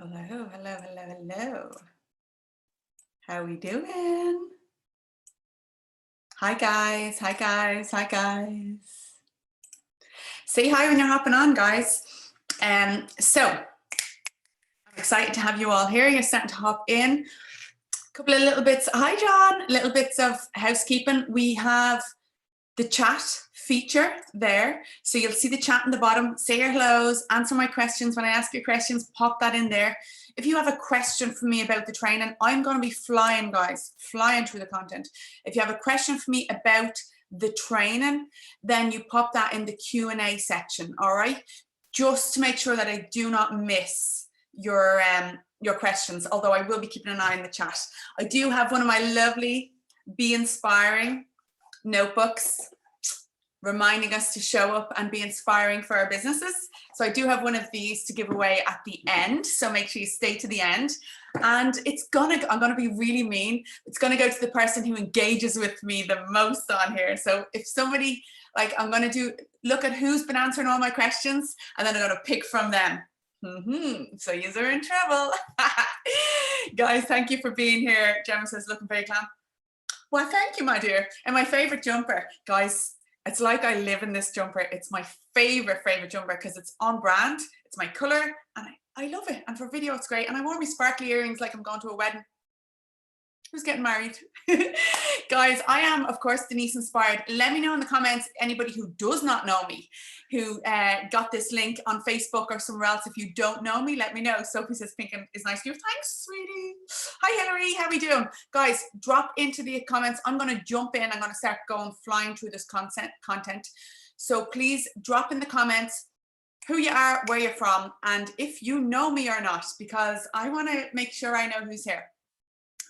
Hello, hello, hello, hello. How we doing? Hi guys, hi guys, hi guys. Say hi when you're hopping on, guys. So I'm excited to have you all here. You're starting to hop in. A couple of little bits. Hi John, little bits of housekeeping. We have the chat feature there. So you'll see the chat in the bottom. Say your hellos, answer my questions. When I ask your questions, pop that in there. If you have a question for me about the training, I'm going to be flying, guys, flying through the content. If you have a question for me about the training, then you pop that in the Q&A section, all right? Just to make sure that I do not miss your questions, although I will be keeping an eye on the chat. I do have one of my lovely Be Inspiring notebooks reminding us to show up and be inspiring for our businesses. So I do have one of these to give away at the end. So make sure you stay to the end. And I'm gonna be really mean. It's gonna go to the person who engages with me the most on here. So if somebody, I'm gonna look at who's been answering all my questions, and then I'm gonna pick from them. So yous are in trouble. Guys, thank you for being here. Gemma says, looking very calm. Well, thank you, my dear. And my favorite jumper, guys, it's like I live in this jumper. It's my favorite jumper because it's on brand. It's my color and I love it. And for video, it's great. And I wore my sparkly earrings like I'm going to a wedding. Who's getting married? Guys, I am, of course, Denise Inspired. Let me know in the comments, anybody who does not know me, who got this link on Facebook or somewhere else. If you don't know me, let me know. Sophie says, pink is nice to you. Thanks, sweetie. Hi, Hillary. How we doing? Guys, drop into the comments. I'm going to jump in. I'm going to start flying through this content. So please drop in the comments who you are, where you're from, and if you know me or not, because I want to make sure I know who's here.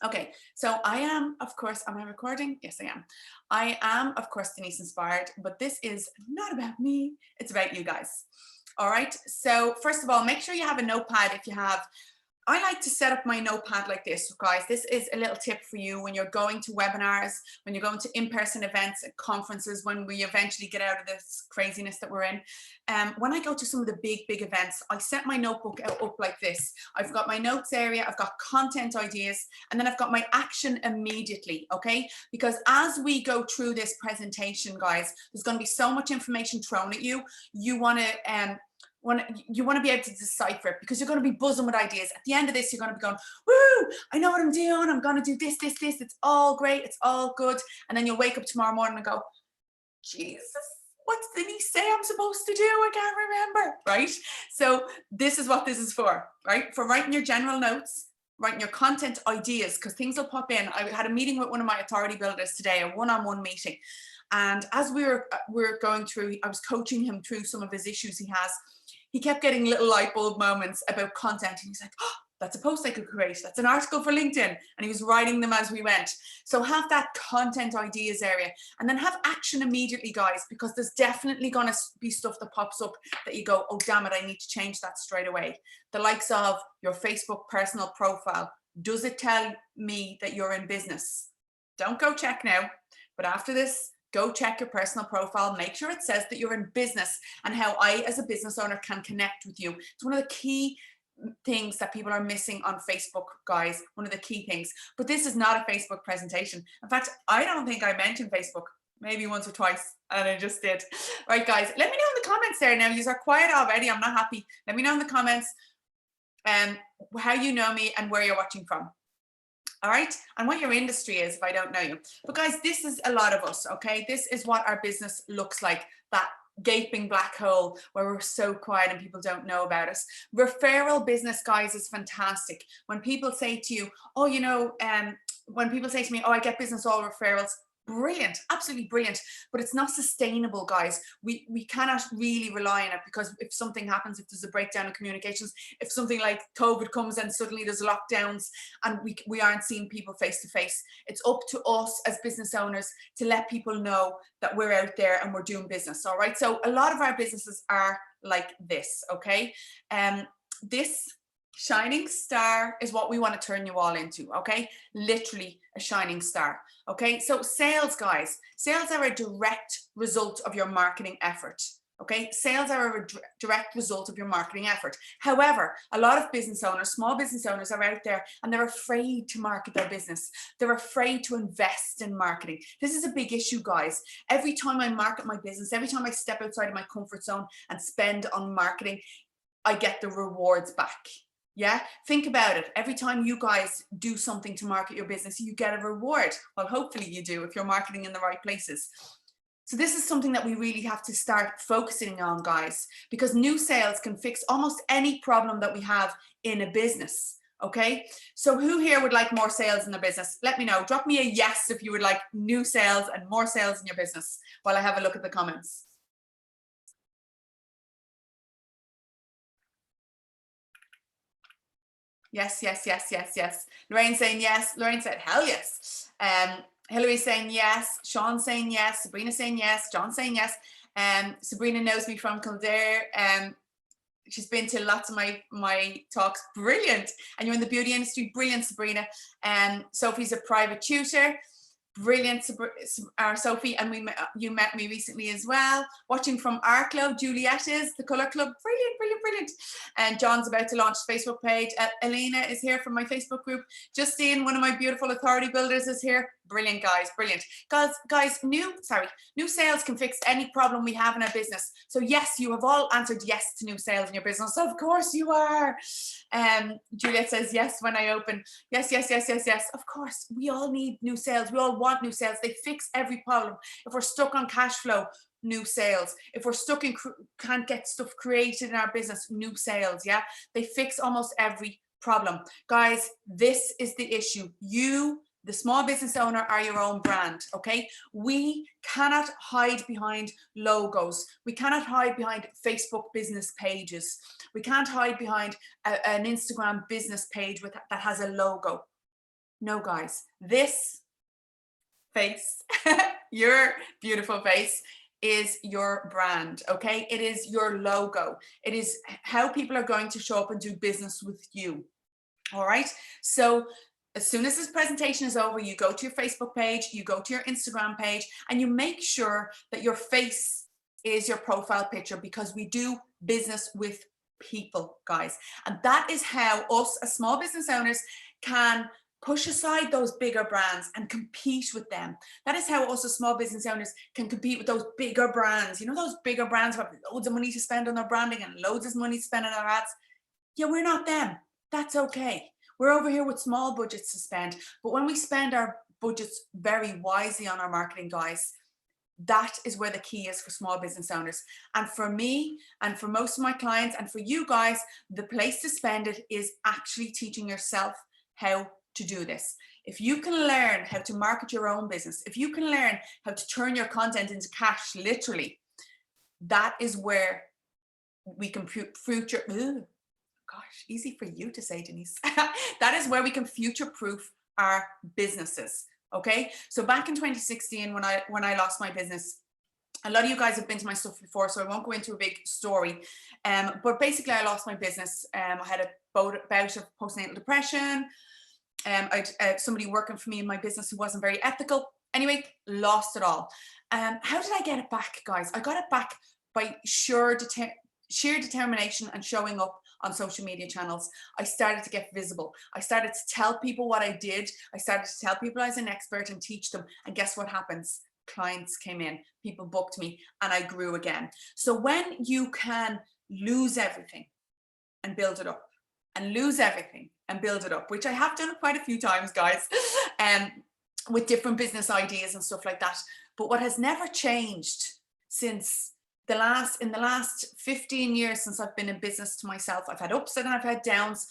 Okay, so I am, of course, am I recording? Yes, I am. I am, of course, Denise Inspired, but this is not about me. It's about you guys. All right, so first of all, make sure you have a notepad if you have. I like to set up my notepad like this, guys. This is a little tip for you when you're going to webinars, when you're going to in-person events at conferences, when we eventually get out of this craziness that we're in. When I go to some of the big events, I set my notebook up like this. I've got my notes area, I've got content ideas, and then I've got my action immediately, okay? Because as we go through this presentation, guys, there's going to be so much information thrown at you. You want to be able to decipher it because you're going to be buzzing with ideas. At the end of this, you're going to be going, woo, I know what I'm doing. I'm going to do this. It's all great. It's all good. And then you'll wake up tomorrow morning and go, Jesus, what did he say I'm supposed to do? I can't remember, right? So this is what this is for, right? For writing your general notes, writing your content ideas, because things will pop in. I had a meeting with one of my authority builders today, a one-on-one meeting. And as we were going through, I was coaching him through some of his issues he has. He kept getting little light bulb moments about content. And he's like, oh, that's a post I could create. That's an article for LinkedIn. And he was writing them as we went. So have that content ideas area and then have action immediately, guys, because there's definitely going to be stuff that pops up that you go, oh, damn it, I need to change that straight away. The likes of your Facebook personal profile. Does it tell me that you're in business? Don't go check now. But after this, go check your personal profile, make sure it says that you're in business and how I, as a business owner, can connect with you. It's one of the key things that people are missing on Facebook, guys, one of the key things. But this is not a Facebook presentation. In fact, I don't think I mentioned Facebook, maybe once or twice, and I just did. Right, guys, let me know in the comments there. Now, you are quiet already. I'm not happy. Let me know in the comments how you know me and where you're watching from. All right, and what your industry is if I don't know you. But guys, this is a lot of us, okay? This is what our business looks like, that gaping black hole where we're so quiet and people don't know about us. Referral business, guys, is fantastic. When people say to you, oh, you know, when people say to me, oh, I get business all referrals, brilliant, absolutely brilliant, but it's not sustainable, guys. We cannot really rely on it because if something happens, if there's a breakdown in communications, if something like COVID comes and suddenly there's lockdowns and we aren't seeing people face to face, it's up to us as business owners to let people know that we're out there and we're doing business. All right, so a lot of our businesses are like this, okay? This shining star is what we want to turn you all into, okay? Literally a shining star, okay? So sales, guys, sales are a direct result of your marketing effort, Okay, sales are a direct result of your marketing effort. However, a lot of business owners, small business owners, are out there and they're afraid to market their business. They're afraid to invest in marketing. This is a big issue, guys. Every time I market my business, every time I step outside of my comfort zone and spend on marketing, I get the rewards back. Yeah, think about it. Every time you guys do something to market your business, you get a reward. Well, hopefully you do if you're marketing in the right places. So this is something that we really have to start focusing on, guys, because new sales can fix almost any problem that we have in a business. Okay, so who here would like more sales in their business? Let me know. Drop me a yes if you would like new sales and more sales in your business while I have a look at the comments. Yes, yes, yes, yes, yes. Lorraine saying yes. Lorraine said, hell yes. Hillary saying yes. Sean saying yes. Sabrina saying yes. John saying yes. Sabrina knows me from Kildare. She's been to lots of my talks. Brilliant. And you're in the beauty industry. Brilliant, Sabrina. Sophie's a private tutor. Brilliant, Sophie, and you met me recently as well. Watching from Arklow, Juliet is the Colour Club. Brilliant, brilliant, brilliant. And John's about to launch a Facebook page. Elena is here from my Facebook group. Justine, one of my beautiful authority builders, is here. Brilliant, guys, brilliant. Guys, new sales can fix any problem we have in our business. So yes, you have all answered yes to new sales in your business. Of course you are. Juliet says yes when I open. Yes, yes, yes, yes, yes. Of course, we all need new sales. We all want new sales. They fix every problem. If we're stuck on cash flow, new sales. If we're stuck in can't get stuff created in our business, new sales. Yeah, they fix almost every problem. Guys, this is the issue. You, the small business owner, are your own brand. Okay, we cannot hide behind logos. We cannot hide behind Facebook business pages. We can't hide behind an Instagram business page that has a logo. No, guys, this face, your beautiful face, is your brand. Okay, it is your logo. It is how people are going to show up and do business with you. All right, so as soon as this presentation is over, you go to your Facebook page, you go to your Instagram page, and you make sure that your face is your profile picture, because we do business with people, guys. And that is how us as small business owners can push aside those bigger brands and compete with them. That is how us as small business owners can compete with those bigger brands. You know, those bigger brands who have loads of money to spend on their branding and loads of money to spend on their ads. Yeah, we're not them. That's okay. We're over here with small budgets to spend. But when we spend our budgets very wisely on our marketing, guys, that is where the key is for small business owners. And for me, and for most of my clients, and for you guys, the place to spend it is actually teaching yourself how to do this. If you can learn how to market your own business, if you can learn how to turn your content into cash, literally, that is where we can future. Gosh, easy for you to say, Denise. That is where we can future-proof our businesses. Okay, so back in 2016, when I lost my business, a lot of you guys have been to my stuff before, so I won't go into a big story. But basically, I lost my business. I had a bout of postnatal depression. I had somebody working for me in my business who wasn't very ethical. Anyway, lost it all. How did I get it back, guys? I got it back by sheer determination and showing up on social media channels. I started to get visible. I started to tell people what I did. I started to tell people I was an expert and teach them. And guess what happens? Clients came in, people booked me, and I grew again. So when you can lose everything and build it up, and lose everything and build it up, which I have done quite a few times, guys, with different business ideas and stuff like that. But what has never changed since in the last 15 years since I've been in business to myself, I've had ups and I've had downs.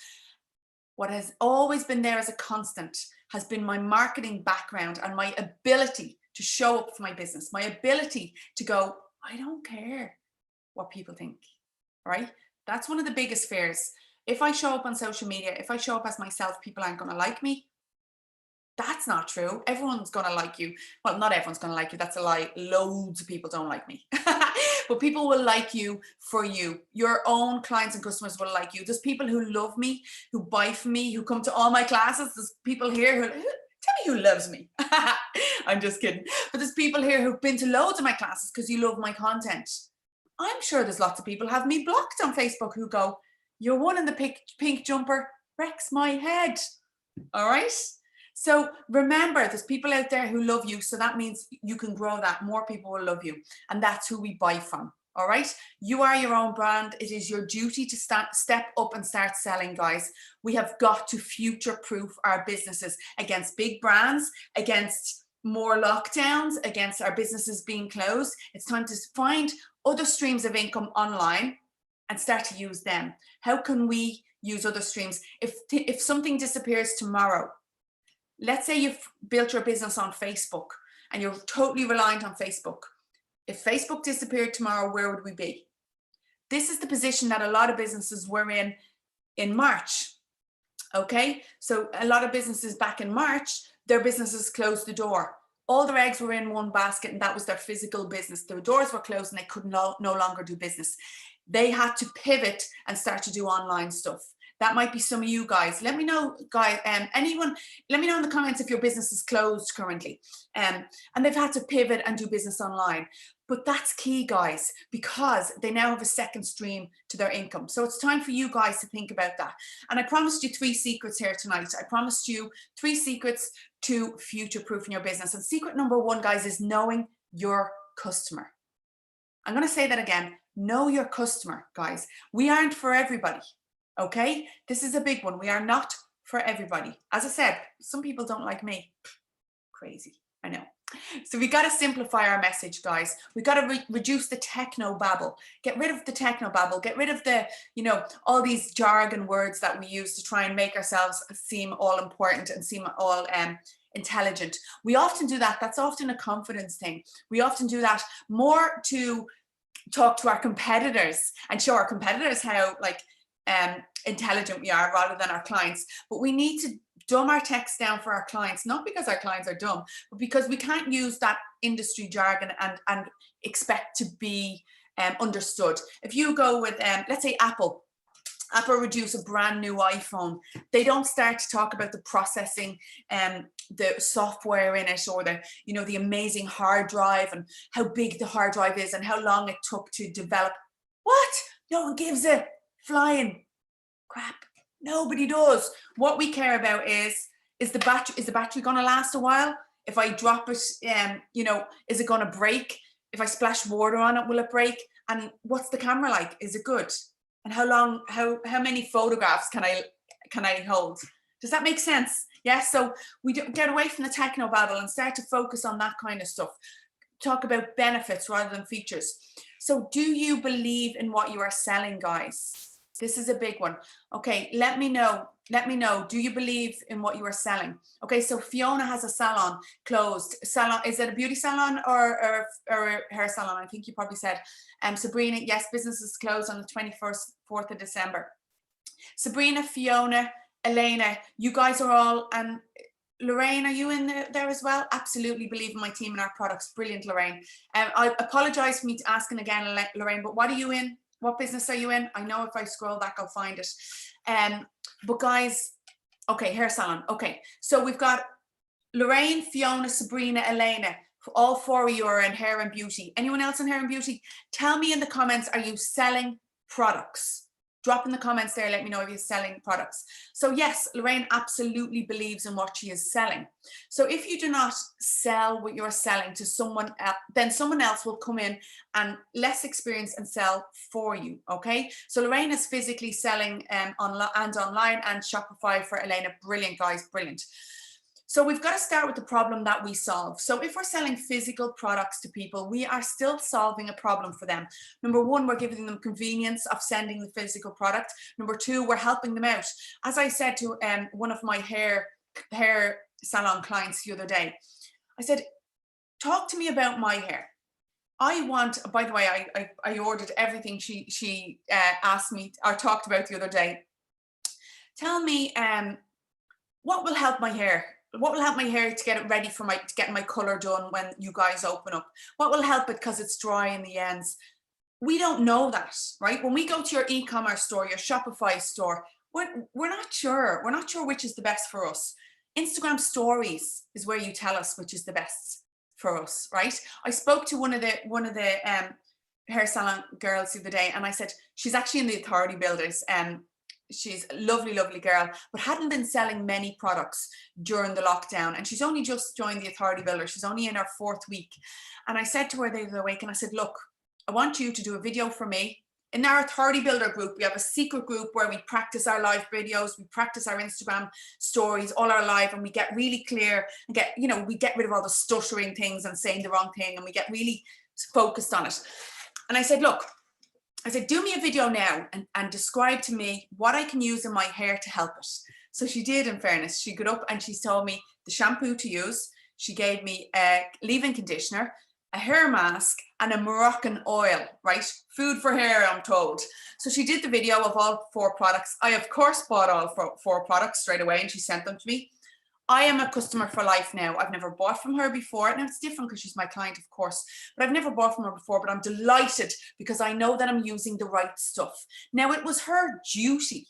What has always been there as a constant has been my marketing background and my ability to show up for my business, my ability to go, I don't care what people think, right? That's one of the biggest fears. If I show up on social media, if I show up as myself, people aren't going to like me. That's not true. Everyone's going to like you. Well, not everyone's going to like you. That's a lie. Loads of people don't like me. But people will like you for you. Your own clients and customers will like you. There's people who love me, who buy from me, who come to all my classes. There's people here who, tell me who loves me. I'm just kidding. But there's people here who've been to loads of my classes because you love my content. I'm sure there's lots of people have me blocked on Facebook who go, "You're one in the pink jumper, wrecks my head." All right. So remember, there's people out there who love you. So that means you can grow that. More people will love you. And that's who we buy from. All right. You are your own brand. It is your duty to step up and start selling, guys. We have got to future-proof our businesses against big brands, against more lockdowns, against our businesses being closed. It's time to find other streams of income online and start to use them. How can we use other streams? If something disappears tomorrow, let's say you've built your business on Facebook and you're totally reliant on Facebook. If Facebook disappeared tomorrow, where would we be? This is the position that a lot of businesses were in March. Okay, so a lot of businesses back in March, their businesses closed the door. All their eggs were in one basket, and that was their physical business. Their doors were closed and they could no longer do business. They had to pivot and start to do online stuff. That might be some of you guys. Let me know, guys, anyone, let me know in the comments if your business is closed currently and they've had to pivot and do business online. But that's key, guys, because they now have a second stream to their income. So it's time for you guys to think about that. And I promised you 3 secrets here tonight. I promised you 3 secrets to future-proofing your business. And secret number 1, guys, is knowing your customer. I'm going to say that again. Know your customer, guys. We aren't for everybody. Okay, this is a big one. We are not for everybody. As I said, some people don't like me. Crazy, I know. So we got to simplify our message, guys. We got to reduce the techno babble. Get rid of the techno babble. Get rid of the, all these jargon words that we use to try and make ourselves seem all important and seem all intelligent. We often do that. That's often a confidence thing. We often do that more to talk to our competitors and show our competitors how intelligent we are rather than our clients. But we need to dumb our text down for our clients, not because our clients are dumb, but because we can't use that industry jargon and expect to be understood. If you go with, let's say Apple produce a brand new iPhone, they don't start to talk about the processing and the software in it, or the amazing hard drive and how big the hard drive is and how long it took to develop. What? No one gives a flying crap. Nobody does. What we care about is the battery going to last a while? If I drop it, is it going to break? If I splash water on it, will it break? And what's the camera like? Is it good? And how many photographs can I hold? Does that make sense? Yeah. So we get away from the techno babble and start to focus on that kind of stuff. Talk about benefits rather than features. So do you believe in what you are selling, guys? This is a big one. Okay, let me know. Do you believe in what you are selling? Okay, so Fiona has a salon closed. Salon, is it a beauty salon or a hair salon? I think you probably said. Sabrina, yes, business is closed on the 4th of December. Sabrina, Fiona, Elena, you guys are all, and Lorraine, are you in there as well? Absolutely believe in my team and our products. Brilliant, Lorraine. I apologize for me asking again, Lorraine, but what are you in? What business are you in? I know if I scroll back, I'll find it. But guys, okay, hair salon. Okay, so we've got Lorraine, Fiona, Sabrina, Elena. All 4 of you are in hair and beauty. Anyone else in hair and beauty? Tell me in the comments, are you selling products? Drop in the comments there, let me know if you're selling products. So yes, Lorraine absolutely believes in what she is selling. So if you do not sell what you're selling to someone else, then someone else will come in and less experienced and sell for you, okay? So Lorraine is physically selling online and Shopify for Elena. Brilliant, guys, brilliant. So we've got to start with the problem that we solve. So if we're selling physical products to people, we are still solving a problem for them. Number 1, we're giving them convenience of sending the physical product. Number 2, we're helping them out. As I said to one of my hair salon clients the other day, I said, talk to me about my hair. I want, by the way, I ordered everything she asked me or talked about the other day. Tell me what will help my hair? What will help my hair to get it ready for to get my color done when you guys open up? What will help it because it's dry in the ends? We don't know that, right? When we go to your e-commerce store, your Shopify store, we're not sure. We're not sure which is the best for us. Instagram stories is where you tell us which is the best for us, right? I spoke to one of the hair salon girls the other day, and I said, she's actually in the Authority Builders, and she's a lovely, lovely girl, but hadn't been selling many products during the lockdown. And she's only just joined the Authority Builder. She's only in her 4th week. And I said to her the other week, and I said, look, I want you to do a video for me. In our Authority Builder group, we have a secret group where we practice our live videos, we practice our Instagram stories, all our live, and we get really clear and get, you know, we get rid of all the stuttering things and saying the wrong thing, and we get really focused on it. And I said, look, I said, do me a video now and describe to me what I can use in my hair to help it. So she did, in fairness. She got up and she told me the shampoo to use. She gave me a leave-in conditioner, a hair mask, and a Moroccan oil, right? Food for hair, I'm told. So she did the video of all 4 products. I, of course, bought all 4 products straight away, and she sent them to me. I am a customer for life now. I've never bought from her before. Now it's different because she's my client, of course, but I've never bought from her before, but I'm delighted because I know that I'm using the right stuff. Now, it was her duty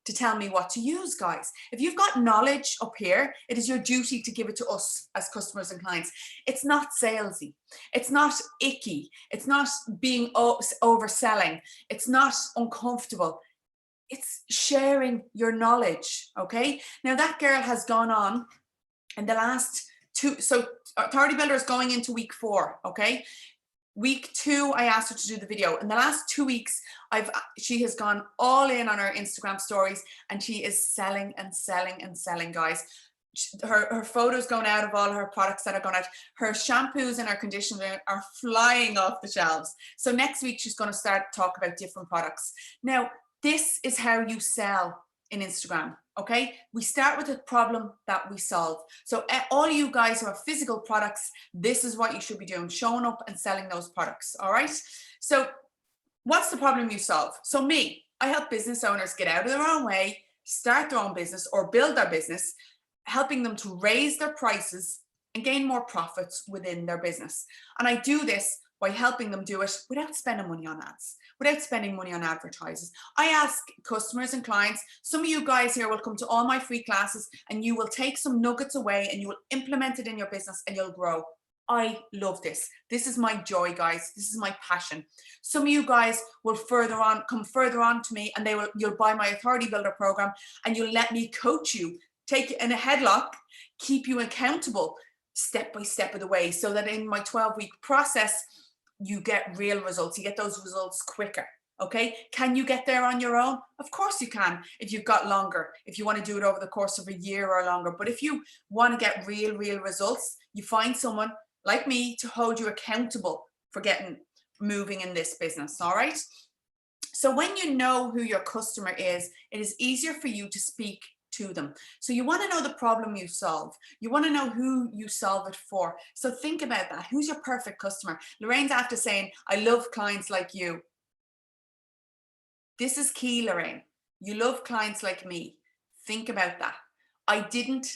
to tell me what to use, guys. If you've got knowledge up here, it is your duty to give it to us as customers and clients. It's not salesy. It's not icky. It's not being overselling. It's not uncomfortable. It's sharing your knowledge, okay? Now that girl has gone on in the last 2, so Authority Builder is going into week 4, okay? Week 2, I asked her to do the video. In the last 2 weeks, she has gone all in on her Instagram stories, and she is selling and selling and selling, guys. Her photos going out of all her products that are going out. Her shampoos and her conditioner are flying off the shelves. So next week, she's going to start to talk about different products. Now, this is how you sell in Instagram, okay? We start with a problem that we solve. So all you guys who have physical products, this is what you should be doing, showing up and selling those products, all right? So what's the problem you solve? So me, I help business owners get out of their own way, start their own business or build their business, helping them to raise their prices and gain more profits within their business. And I do this by helping them do it without spending money on ads, without spending money on advertisers. I ask customers and clients, some of you guys here will come to all my free classes and you will take some nuggets away and you will implement it in your business and you'll grow. I love this. This is my joy, guys. This is my passion. Some of you guys will come further on to me, and you'll buy my Authority Builder program, and you'll let me coach you, take you in a headlock, keep you accountable step by step of the way, so that in my 12-week process, you get real results. You get those results quicker. Okay, can you get there on your own? Of course you can, if you've got longer, if you want to do it over the course of a year or longer. But if you want to get real results, you find someone like me to hold you accountable for moving in this business. All right. So when you know who your customer is, it is easier for you to speak to them. So you want to know the problem you solve. You want to know who you solve it for. So think about that. Who's your perfect customer? Lorraine's after saying, I love clients like you. This is key, Lorraine. You love clients like me. Think about that. I didn't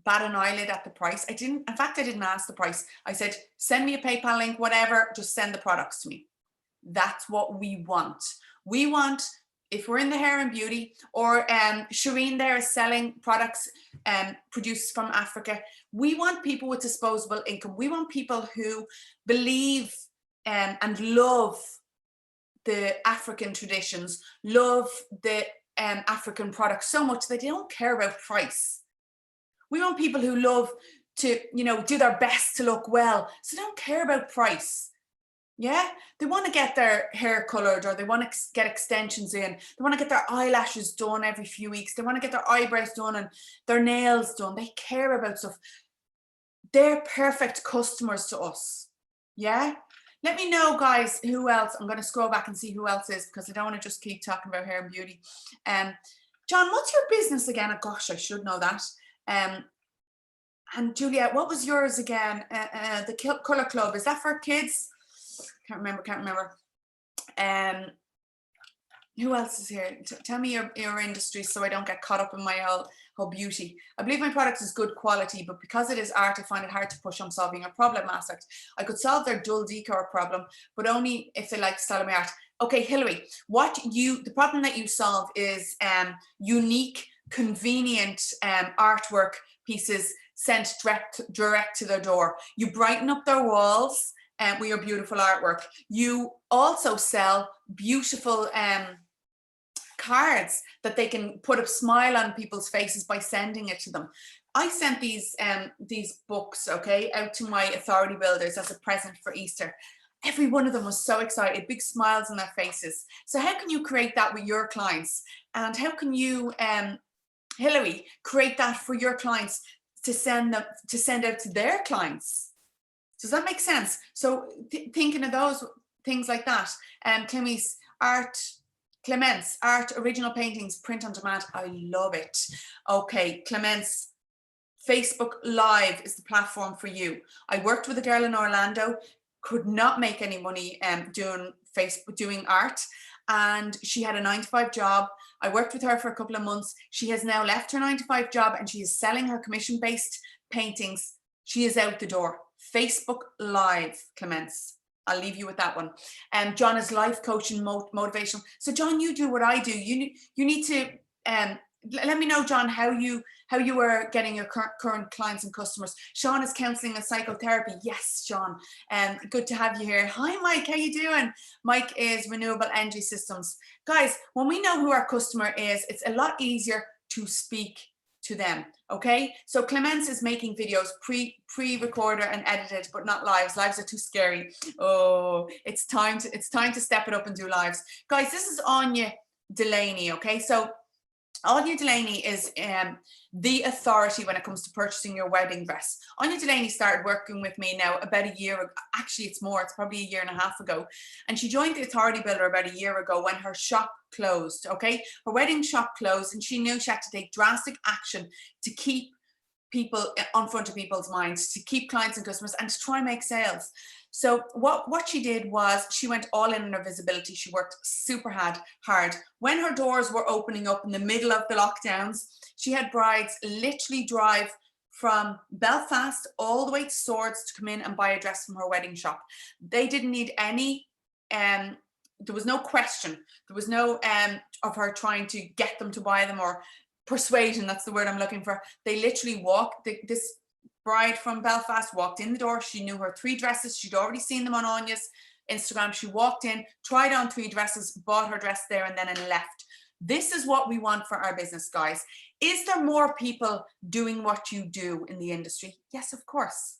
bat an eyelid at the price. In fact, I didn't ask the price. I said, send me a PayPal link, whatever, just send the products to me. That's what we want. We want, if we're in the hair and beauty, or Shireen there is selling products produced from Africa, we want people with disposable income. We want people who believe and love the African traditions, love the African products so much that they don't care about price. We want people who love to, do their best to look well, so they don't care about price. Yeah, they want to get their hair colored, or they want to get extensions in. They want to get their eyelashes done every few weeks. They want to get their eyebrows done and their nails done. They care about stuff. They're perfect customers to us. Yeah. Let me know, guys, who else. I'm going to scroll back and see who else is, because I don't want to just keep talking about hair and beauty. John, what's your business again? Oh, gosh, I should know that. And Juliet, what was yours again? The Colour Club. Is that for kids? Can't remember. Who else is here? Tell me your industry so I don't get caught up in my whole beauty. I believe my product is good quality, but because it is art, I find it hard to push on solving a problem aspect. I could solve their dull decor problem, but only if they like the style of my art. Okay, Hilary, the problem that you solve is unique, convenient artwork pieces sent direct to their door. You brighten up their walls. with your beautiful artwork. You also sell beautiful cards that they can put a smile on people's faces by sending it to them. I sent these books, okay, out to my authority builders as a present for Easter. Every one of them was so excited, big smiles on their faces. So how can you create that with your clients? And how can you, Hilary, create that for your clients to send out to their clients? Does that make sense? So thinking of those things like that. Clemence art, original paintings, print on demand. I love it. Okay, Clemence, Facebook Live is the platform for you. I worked with a girl in Orlando, could not make any money doing art, and she had a 9-to-5 job. I worked with her for a couple of months. She has now left her 9-to-5 job and she is selling her commission-based paintings. She is out the door. Facebook Live, Clemence. I'll leave you with that one. John is life coach and motivational. So John, you do what I do. You need to let me know, John, how you are getting your current clients and customers. Sean is counseling and psychotherapy. Yes, Sean. Good to have you here. Hi, Mike. How you doing? Mike is renewable energy systems. Guys, when we know who our customer is, it's a lot easier to speak to them. Okay, so Clemence is making videos pre-recorded and edited, but not lives. Lives are too scary. Oh, it's time to step it up and do lives, guys. This is Anya Delaney. Okay, so Anya Delaney is the authority when it comes to purchasing your wedding dress. Anya Delaney started working with me now about a year ago. Actually, it's more. It's probably a year and a half ago. And she joined the Authority Builder about a year ago when her shop closed. Okay, her wedding shop closed, and she knew she had to take drastic action to keep people on front of people's minds, to keep clients and customers, and to try and make sales. So what she did was she went all in her visibility. She worked super hard. When her doors were opening up in the middle of the lockdowns, she had brides literally drive from Belfast all the way to Swords to come in and buy a dress from her wedding shop. They didn't need any, there was no question. There was no of her trying to get them to buy them or persuasion. That's the word I'm looking for. They literally walked, this bride from Belfast walked in the door. She knew her 3 dresses. She'd already seen them on Anya's Instagram. She walked in, tried on 3 dresses, bought her dress there and then left. This is what we want for our business, guys. Is there more people doing what you do in the industry? Yes, of course.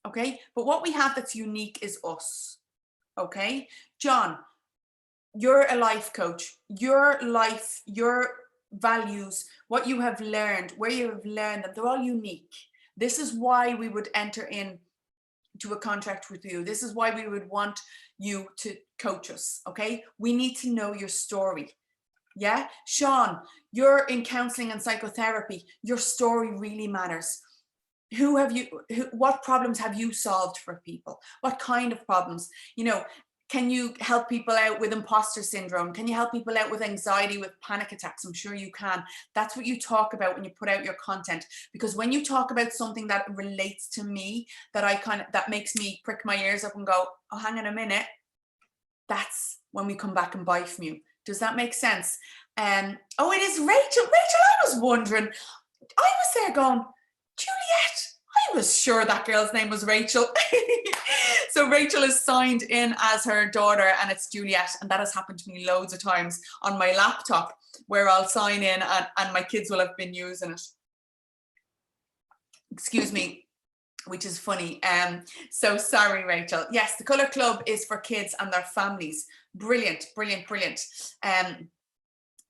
Okay, but what we have that's unique is us. Okay, John, you're a life coach. Your life, your values, what you have learned, where you have learned them, they're all unique. This is why we would enter into a contract with you. This is why we would want you to coach us, okay? We need to know your story. Yeah, Sean, you're in counseling and psychotherapy. Your story really matters. What problems have you solved for people? What kind of problems? You know, can you help people out with imposter syndrome? Can you help people out with anxiety, with panic attacks? I'm sure you can. That's what you talk about when you put out your content. Because when you talk about something that relates to me, that makes me prick my ears up and go, oh, hang on a minute. That's when we come back and buy from you. Does that make sense? Oh, it is Rachel. Rachel, I was wondering. I was there going, Juliet. I was sure that girl's name was Rachel. So Rachel is signed in as her daughter and it's Juliet. And that has happened to me loads of times on my laptop where I'll sign in and my kids will have been using it. Excuse me, which is funny. So sorry, Rachel. Yes, the Colour Club is for kids and their families. Brilliant, brilliant, brilliant.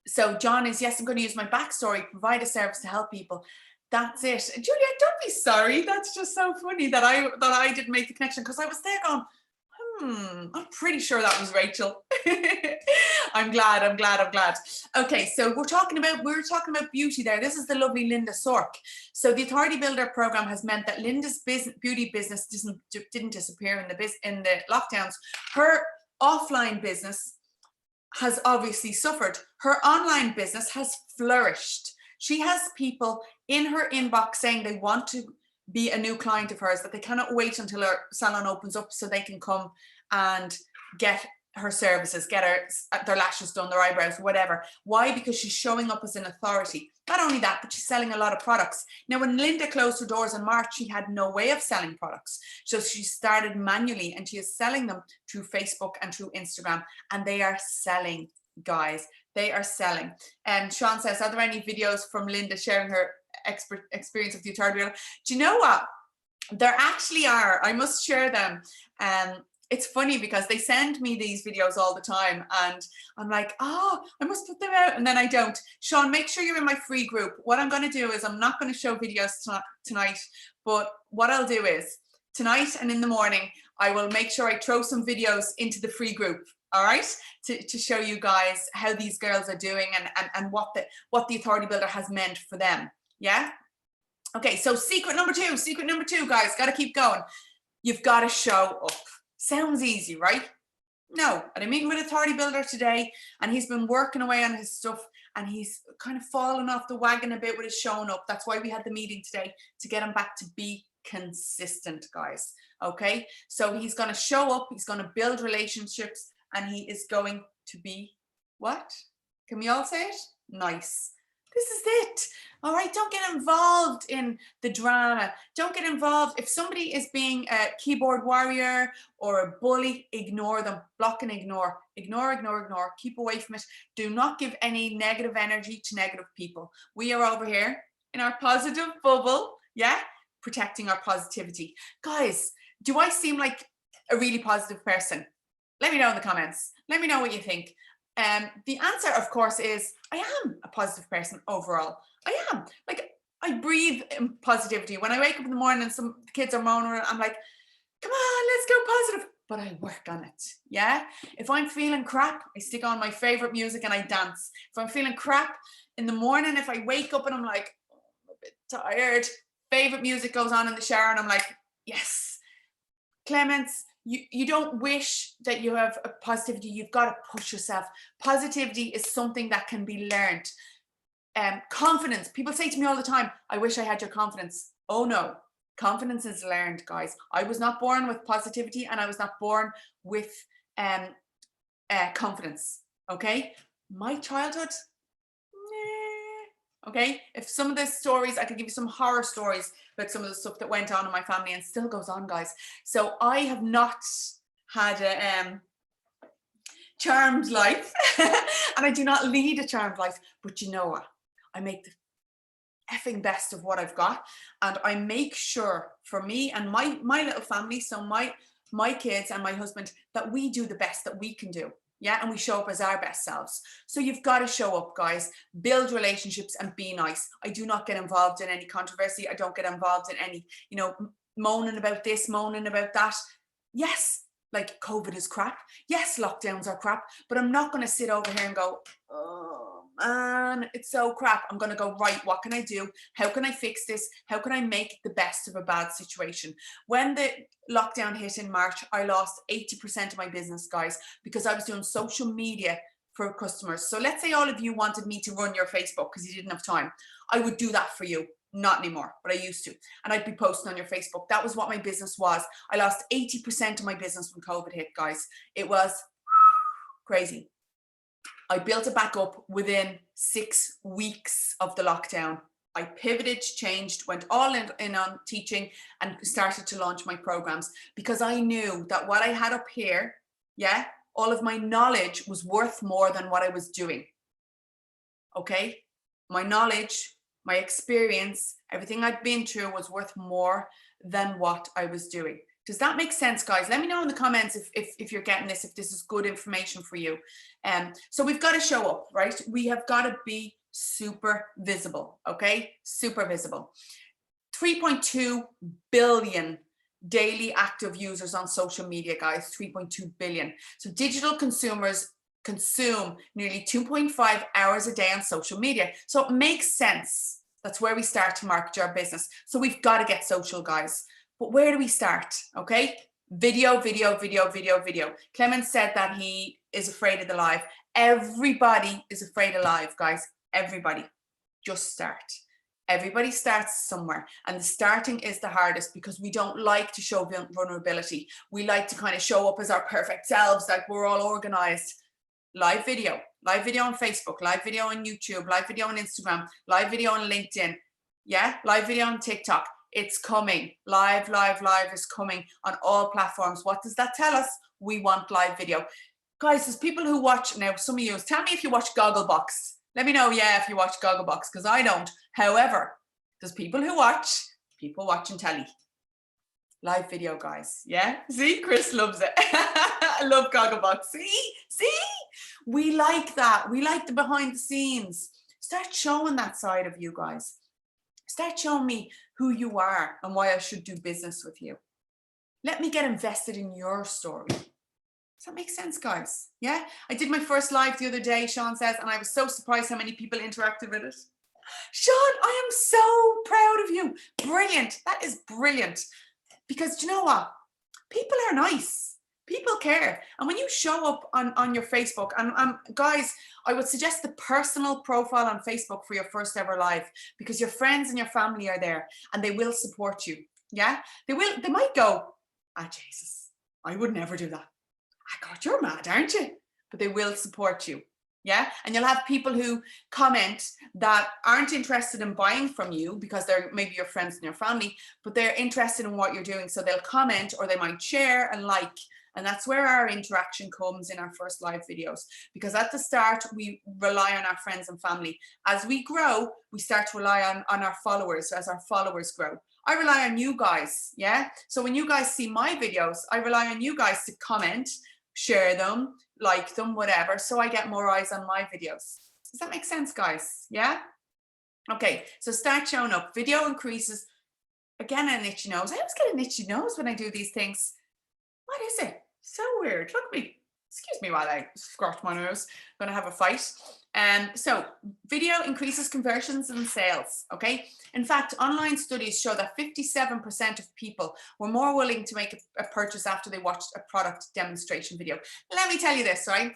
So John is, yes, I'm going to use my backstory, provide a service to help people. That's it. Juliet, don't be sorry. That's just so funny that I didn't make the connection because I was there going, I'm pretty sure that was Rachel. I'm glad. Okay, so we're talking about beauty there. This is the lovely Linda Sork. So the Authority Builder program has meant that Linda's beauty business didn't disappear in the lockdowns. Her offline business has obviously suffered. Her online business has flourished. She has people in her inbox saying they want to be a new client of hers, that they cannot wait until her salon opens up so they can come and get her services, get their lashes done, their eyebrows, whatever. Why? Because she's showing up as an authority. Not only that, but she's selling a lot of products. Now, when Linda closed her doors in March, she had no way of selling products. So she started manually, and she is selling them through Facebook and through Instagram, and they are selling, guys. They are selling. And Sean says, are there any videos from Linda sharing her experience of the authority builder? Do you know what? There actually are. I must share them. It's funny because they send me these videos all the time, and I'm like, oh, I must put them out, and then I don't. Sean, make sure you're in my free group. What I'm going to do is I'm not going to show videos tonight, but what I'll do is tonight and in the morning, I will make sure I throw some videos into the free group. All right, to show you guys how these girls are doing and what the authority builder has meant for them. Yeah. Okay, so secret number two, guys, got to keep going. You've got to show up. Sounds easy, right? No. And I'm meeting with authority builder today, and he's been working away on his stuff, and he's kind of fallen off the wagon a bit with his showing up. That's why we had the meeting today, to get him back to be consistent, guys. Okay, so he's going to show up, he's going to build relationships, and he is going to be what? Can we all say it? Nice. This is it. All right, don't get involved in the drama. Don't get involved. If somebody is being a keyboard warrior or a bully, ignore them. Block and ignore. Ignore. Keep away from it. Do not give any negative energy to negative people. We are over here in our positive bubble, yeah? Protecting our positivity. Guys, do I seem like a really positive person? Let me know in the comments. Let me know what you think. The answer, of course, is I am a positive person overall. I am. Like, I breathe in positivity. When I wake up in the morning and some kids are moaning, I'm like, come on, let's go positive. But I work on it. Yeah. If I'm feeling crap, I stick on my favorite music and I dance. If I'm feeling crap in the morning, if I wake up and I'm like, oh, I'm a bit tired, favorite music goes on in the shower and I'm like, yes. Clements, you don't wish that you have a positivity. You've got to push yourself. Positivity is something that can be learned. Confidence. People say to me all the time, I wish I had your confidence. Oh no, confidence is learned, guys. I was not born with positivity, and I was not born with confidence. Okay, my childhood. Okay, if some of the stories, I could give you some horror stories about some of the stuff that went on in my family and still goes on, guys. So I have not had a charmed life and I do not lead a charmed life, but you know what? I make the effing best of what I've got, and I make sure for me and my little family, so my kids and my husband, that we do the best that we can do. Yeah, and we show up as our best selves. So you've got to show up, guys. Build relationships and be nice. I do not get involved in any controversy. I don't get involved in any, moaning about this, moaning about that. Yes, like COVID is crap. Yes, lockdowns are crap. But I'm not going to sit over here and go, oh man, it's so crap. I'm going to go, right, what can I do? How can I fix this? How can I make the best of a bad situation? When the lockdown hit in March, I lost 80% of my business, guys, because I was doing social media for customers. So let's say all of you wanted me to run your Facebook because you didn't have time. I would do that for you. Not anymore, but I used to. And I'd be posting on your Facebook. That was what my business was. I lost 80% of my business when COVID hit, guys. It was crazy. I built it back up within 6 weeks of the lockdown. I pivoted, changed, went all in on teaching, and started to launch my programs because I knew that what I had up here, yeah, all of my knowledge was worth more than what I was doing. Okay? My knowledge, my experience, everything I'd been through was worth more than what I was doing. Does that make sense, guys? Let me know in the comments if you're getting this, if this is good information for you. So we've got to show up, right? We have got to be super visible, okay? Super visible. 3.2 billion daily active users on social media, guys. 3.2 billion. So digital consumers consume nearly 2.5 hours a day on social media. So it makes sense. That's where we start to market our business. So we've got to get social, guys. But where do we start? Okay. Video. Clemens said that he is afraid of the live. Everybody is afraid of live, guys. Everybody. Just start. Everybody starts somewhere, and the starting is the hardest because we don't like to show vulnerability. We like to kind of show up as our perfect selves, like we're all organized. Live video live video on Facebook, live video on YouTube, live video on Instagram, live video on LinkedIn. Yeah, live video on TikTok. It's coming. Live is coming on all platforms. What does that tell us? We want live video. Guys, there's people who watch, now some of you, tell me if you watch Gogglebox. Let me know, yeah, if you watch Gogglebox, because I don't. However, there's people who watch, people watching telly. Live video, guys. Yeah, see, Chris loves it. I love Gogglebox. See, we like that. We like the behind the scenes. Start showing that side of you guys. Start showing me who you are and why I should do business with you. Let me get invested in your story. Does that make sense, guys? Yeah, I did my first live the other day, Sean says, and I was so surprised how many people interacted with it. Sean, I am so proud of you. Brilliant. That is brilliant. Because do you know what? People are nice. People care. And when you show up on your Facebook, and guys, I would suggest the personal profile on Facebook for your first ever live, because your friends and your family are there and they will support you. Yeah, they might go, Jesus, I would never do that. God, you're mad, aren't you? But they will support you. Yeah, and you'll have people who comment that aren't interested in buying from you because they're maybe your friends and your family, but they're interested in what you're doing. So they'll comment or they might share and like, and that's where our interaction comes in our first live videos. Because at the start, we rely on our friends and family. As we grow, we start to rely on our followers as our followers grow. I rely on you guys, yeah? So when you guys see my videos, I rely on you guys to comment, share them, like them, whatever, so I get more eyes on my videos. Does that make sense, guys? Yeah? Okay, so start showing up. Video increases. Again, an itchy nose. I always get an itchy nose when I do these things. What is it? So weird. Look at me. Excuse me while I scratch my nose. I'm going to have a fight. So video increases conversions and sales, okay? In fact, online studies show that 57% of people were more willing to make a purchase after they watched a product demonstration video. Let me tell you this, right?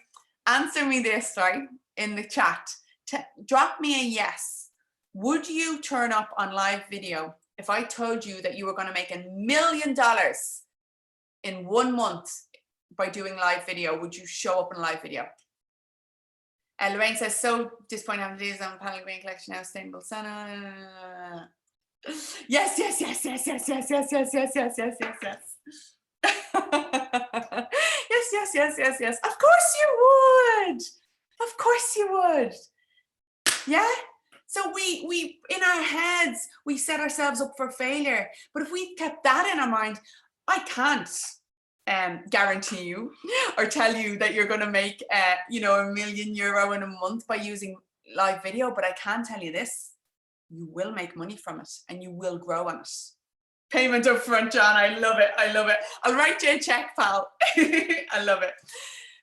Answer me this, right, in the chat. Drop me a yes. Would you turn up on live video if I told you that you were going to make $1 million in 1 month by doing live video? Would you show up in live video? Lorraine says, so disappointed having these on panel green collection now, sustainable center. Yes. Yes. Of course you would. Of course you would. Yeah. So we in our heads, we set ourselves up for failure. But if we kept that in our mind, I can't guarantee you or tell you that you're going to make €1 million in a month by using live video, but I can tell you this: you will make money from it and you will grow on it. Payment up front, John. I love it. I'll write you a check, pal. I love it.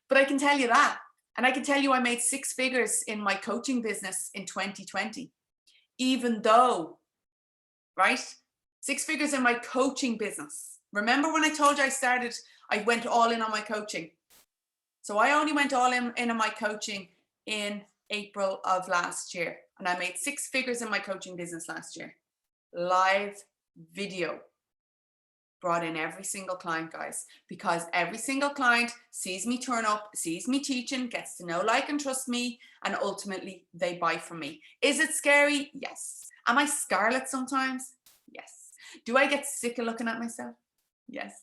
But I can tell you that, and I can tell you I made 6 figures in my coaching business in 2020, even though, right, 6 figures in my coaching business. Remember when I told you I went all in on my coaching? So I only went all in on my coaching in April of last year. And I made 6 figures in my coaching business last year. Live video brought in every single client, guys, because every single client sees me turn up, sees me teaching, gets to know, like, and trust me, and ultimately they buy from me. Is it scary? Yes. Am I scarlet sometimes? Yes. Do I get sick of looking at myself? Yes.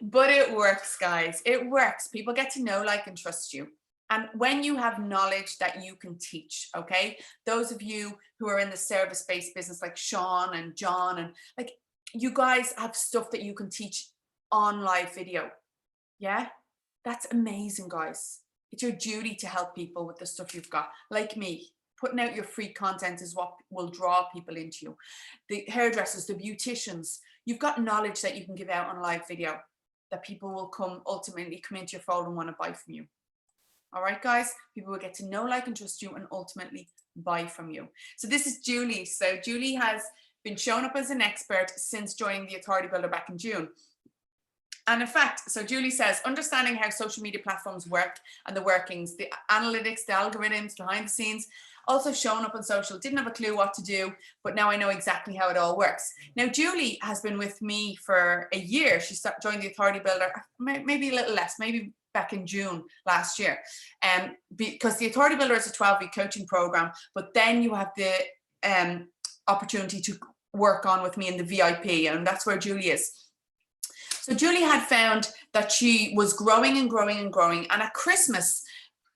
But it works, guys. It works. People get to know, like, and trust you. And when you have knowledge that you can teach, okay? Those of you who are in the service-based business like Sean and John, and like, you guys have stuff that you can teach on live video. Yeah? That's amazing, guys. It's your duty to help people with the stuff you've got. Like me, putting out your free content is what will draw people into you. The hairdressers, the beauticians, you've got knowledge that you can give out on live video that people will ultimately come into your fold and want to buy from you. All right, guys, people will get to know, like, and trust you and ultimately buy from you. So this is Julie. So Julie has been shown up as an expert since joining the Authority Builder back in June. And in fact, so Julie says, understanding how social media platforms work and the workings, the analytics, the algorithms behind the scenes, also shown up on social, didn't have a clue what to do, but now I know exactly how it all works. Now, Julie has been with me for a year. She joined the Authority Builder, maybe a little less, maybe back in June last year. Because the Authority Builder is a 12-week coaching program, but then you have the opportunity to work on with me in the VIP, and that's where Julie is. So Julie had found that she was growing and growing and growing, and at Christmas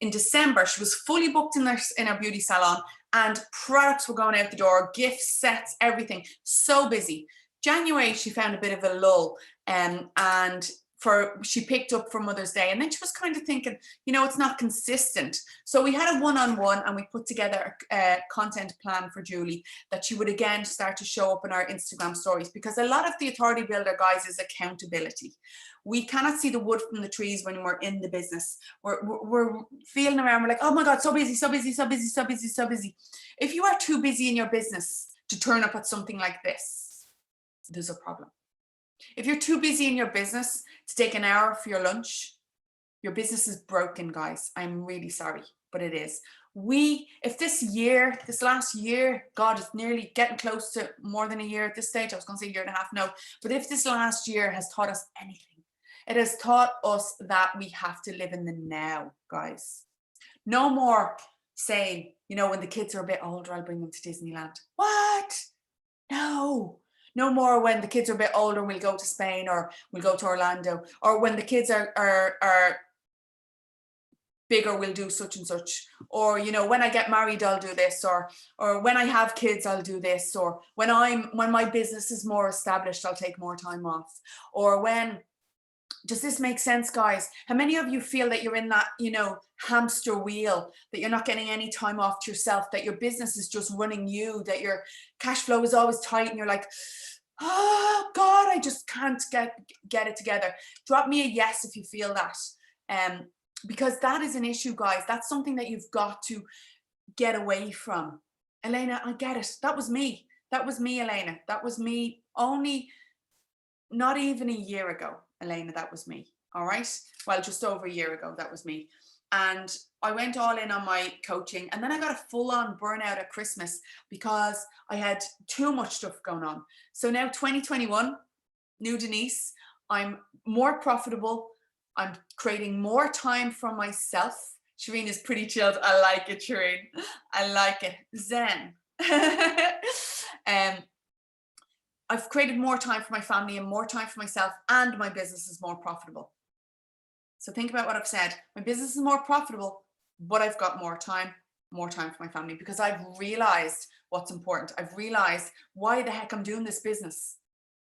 in December, she was fully booked in her beauty salon, and products were going out the door, gifts, sets, everything, so busy. January, she found a bit of a lull, and she picked up for Mother's Day, and then she was kind of thinking, you know, it's not consistent. So we had a one-on-one, and we put together a content plan for Julie that she would again start to show up in our Instagram stories, because a lot of the Authority Builder, guys, is accountability. We cannot see the wood from the trees when we're in the business. We're feeling around, we're like, oh my God, so busy, so busy, so busy, so busy, so busy. If you are too busy in your business to turn up at something like this, there's a problem. If you're too busy in your business to take an hour for your lunch, your business is broken, guys. I'm really sorry, but it is. If this last year, God, it's nearly getting close to more than a year at this stage. I was going to say a year and a half, no. But if this last year has taught us anything, it has taught us that we have to live in the now, guys. No more saying, you know, when the kids are a bit older, I'll bring them to Disneyland. What? No. No more when the kids are a bit older, we'll go to Spain or we'll go to Orlando. Or when the kids are bigger, we'll do such and such. Or, you know, when I get married, I'll do this. Or when I have kids, I'll do this. Or when my business is more established, I'll take more time off. Or does this make sense, guys? How many of you feel that you're in that, you know, hamster wheel, that you're not getting any time off to yourself, that your business is just running you, that your cash flow is always tight, and you're like, oh God, I just can't get it together? Drop me a yes if you feel that. Because that is an issue, guys. That's something that you've got to get away from. Elena, I get it. That was me. That was me, Elena. That was me only not even a year ago. Elena, that was me. All right. Well, just over a year ago, that was me. And I went all in on my coaching, and then I got a full-on burnout at Christmas because I had too much stuff going on. So now 2021, new Denise, I'm more profitable. I'm creating more time for myself. Shireen is pretty chilled. I like it, Shireen. I like it. Zen. I've created more time for my family and more time for myself, and my business is more profitable. So think about what I've said. My business is more profitable, but I've got more time for my family, because I've realized what's important. I've realized why the heck I'm doing this business.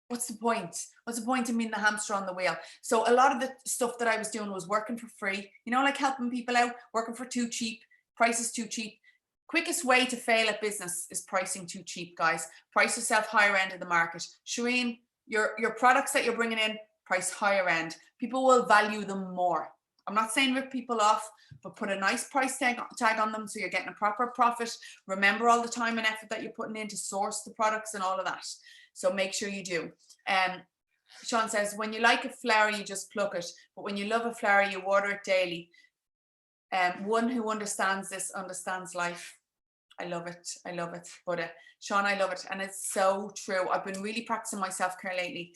What's the point? What's the point in being the hamster on the wheel? So a lot of the stuff that I was doing was working for free, you know, like helping people out, working for too cheap, prices too cheap. Quickest way to fail at business is pricing too cheap, guys. Price yourself higher end of the market. Shireen, your products that you're bringing in, price higher end. People will value them more. I'm not saying rip people off, but put a nice price tag on them so you're getting a proper profit. Remember all the time and effort that you're putting in to source the products and all of that. So make sure you do. Sean says, when you like a flower, you just pluck it. But when you love a flower, you water it daily. One who understands this understands life. I love it. I love it. But Sean, I love it. And it's so true. I've been really practicing my self-care lately,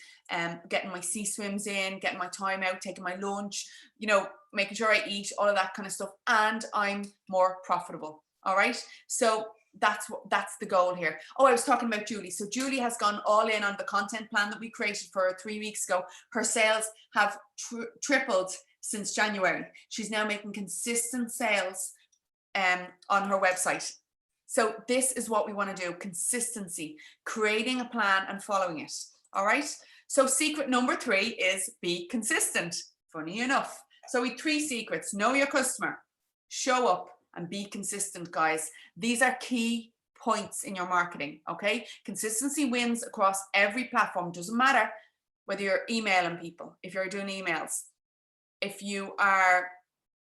getting my sea swims in, getting my time out, taking my lunch, you know, making sure I eat, all of that kind of stuff. And I'm more profitable. All right. So that's the goal here. Oh, I was talking about Julie. So Julie has gone all in on the content plan that we created for her 3 weeks ago. Her sales have tripled since January. She's now making consistent sales on her website. So this is what we want to do: consistency, creating a plan and following it. All right. So secret number 3 is be consistent. Funny enough. So we 3 secrets: know your customer, show up, and be consistent, guys. These are key points in your marketing. Okay. Consistency wins across every platform. Doesn't matter whether you're emailing people, if you're doing emails, if you are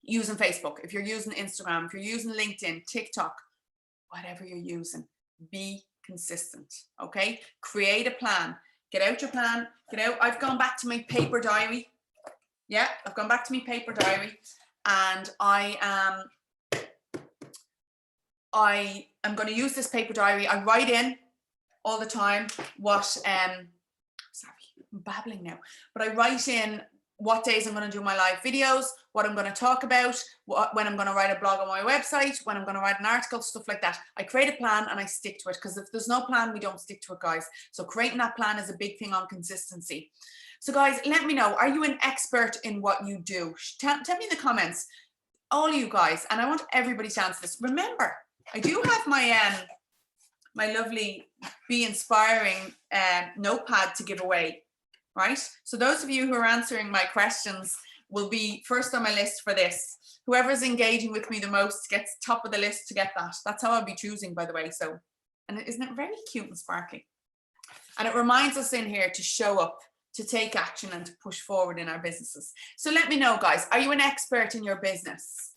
using Facebook, if you're using Instagram, if you're using LinkedIn, TikTok, whatever you're using, be consistent. Okay. Create a plan. Get out your plan. Get out. I've gone back to my paper diary. Yeah, I've gone back to my paper diary, and I am going to use this paper diary. I write in all the time what sorry, I'm babbling now, but I write in what days I'm going to do my live videos, what I'm going to talk about, when I'm going to write a blog on my website, when I'm going to write an article, stuff like that. I create a plan and I stick to it, because if there's no plan, we don't stick to it, guys. So creating that plan is a big thing on consistency. So guys, let me know, are you an expert in what you do? Tell me in the comments, all of you guys, and I want everybody to answer this. Remember, I do have my my lovely Be Inspiring notepad to give away, right? So those of you who are answering my questions will be first on my list for this. Whoever's engaging with me the most gets top of the list to get that. That's how I'll be choosing, by the way. So, and isn't it very cute and sparkly? And it reminds us in here to show up, to take action, and to push forward in our businesses. So let me know, guys, are you an expert in your business?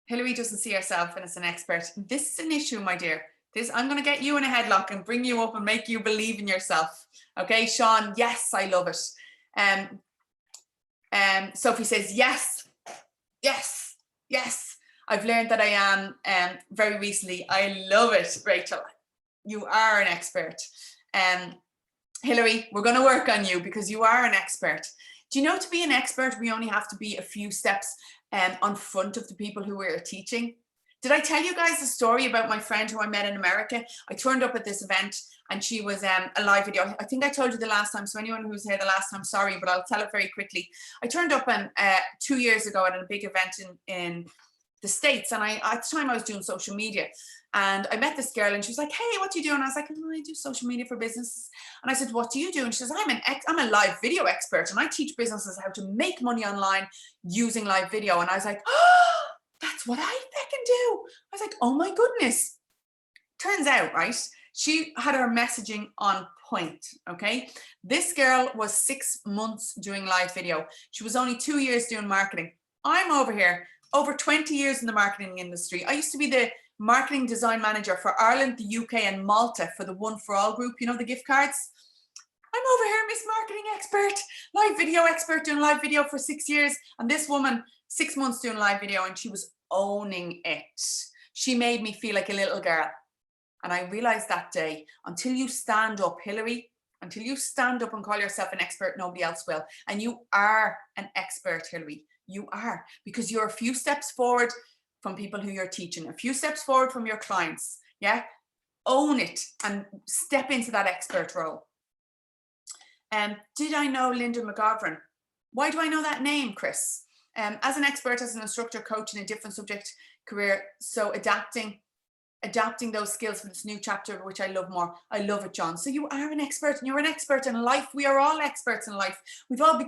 Hillary doesn't see herself as an expert. This is an issue, my dear. I'm going to get you in a headlock and bring you up and make you believe in yourself. Okay, Sean, yes, I love it. Sophie says, yes, yes, yes. I've learned that I am very recently. I love it, Rachel. You are an expert. Hillary, we're going to work on you because you are an expert. Do you know, to be an expert, we only have to be a few steps on front of the people who we're teaching. Did I tell you guys the story about my friend who I met in America? I turned up at this event and she was a live video. I think I told you the last time, so anyone who was here the last time, sorry, but I'll tell it very quickly. I turned up 2 years ago at a big event in the States, and at the time I was doing social media, and I met this girl and she was like, hey, what do you do? And I was like, I do social media for businesses. And I said, what do you do? And she says, I'm a live video expert and I teach businesses how to make money online using live video. And I was like, oh, that's what I can do. I was like, oh my goodness. Turns out, right, she had her messaging on point, okay? This girl was 6 months doing live video. She was only 2 years doing marketing. I'm over here, over 20 years in the marketing industry. I used to be the marketing design manager for Ireland, the UK, and Malta for the One for All group, you know, the gift cards. I'm over here, Miss Marketing Expert, live video expert, doing live video for 6 years. And this woman, 6 months doing live video, and she was owning it. She made me feel like a little girl. And I realized that day, until you stand up, Hillary, until you stand up and call yourself an expert, nobody else will. And you are an expert, Hillary. You are, because you're a few steps forward from people who you're teaching, a few steps forward from your clients. Yeah. Own it and step into that expert role. Did I know Linda McGovern? Why do I know that name, Chris? As an expert, as an instructor, coach in a different subject career, so adapting those skills for this new chapter, which I love more. I love it, John. So you are an expert, and you're an expert in life. We are all experts in life. We've all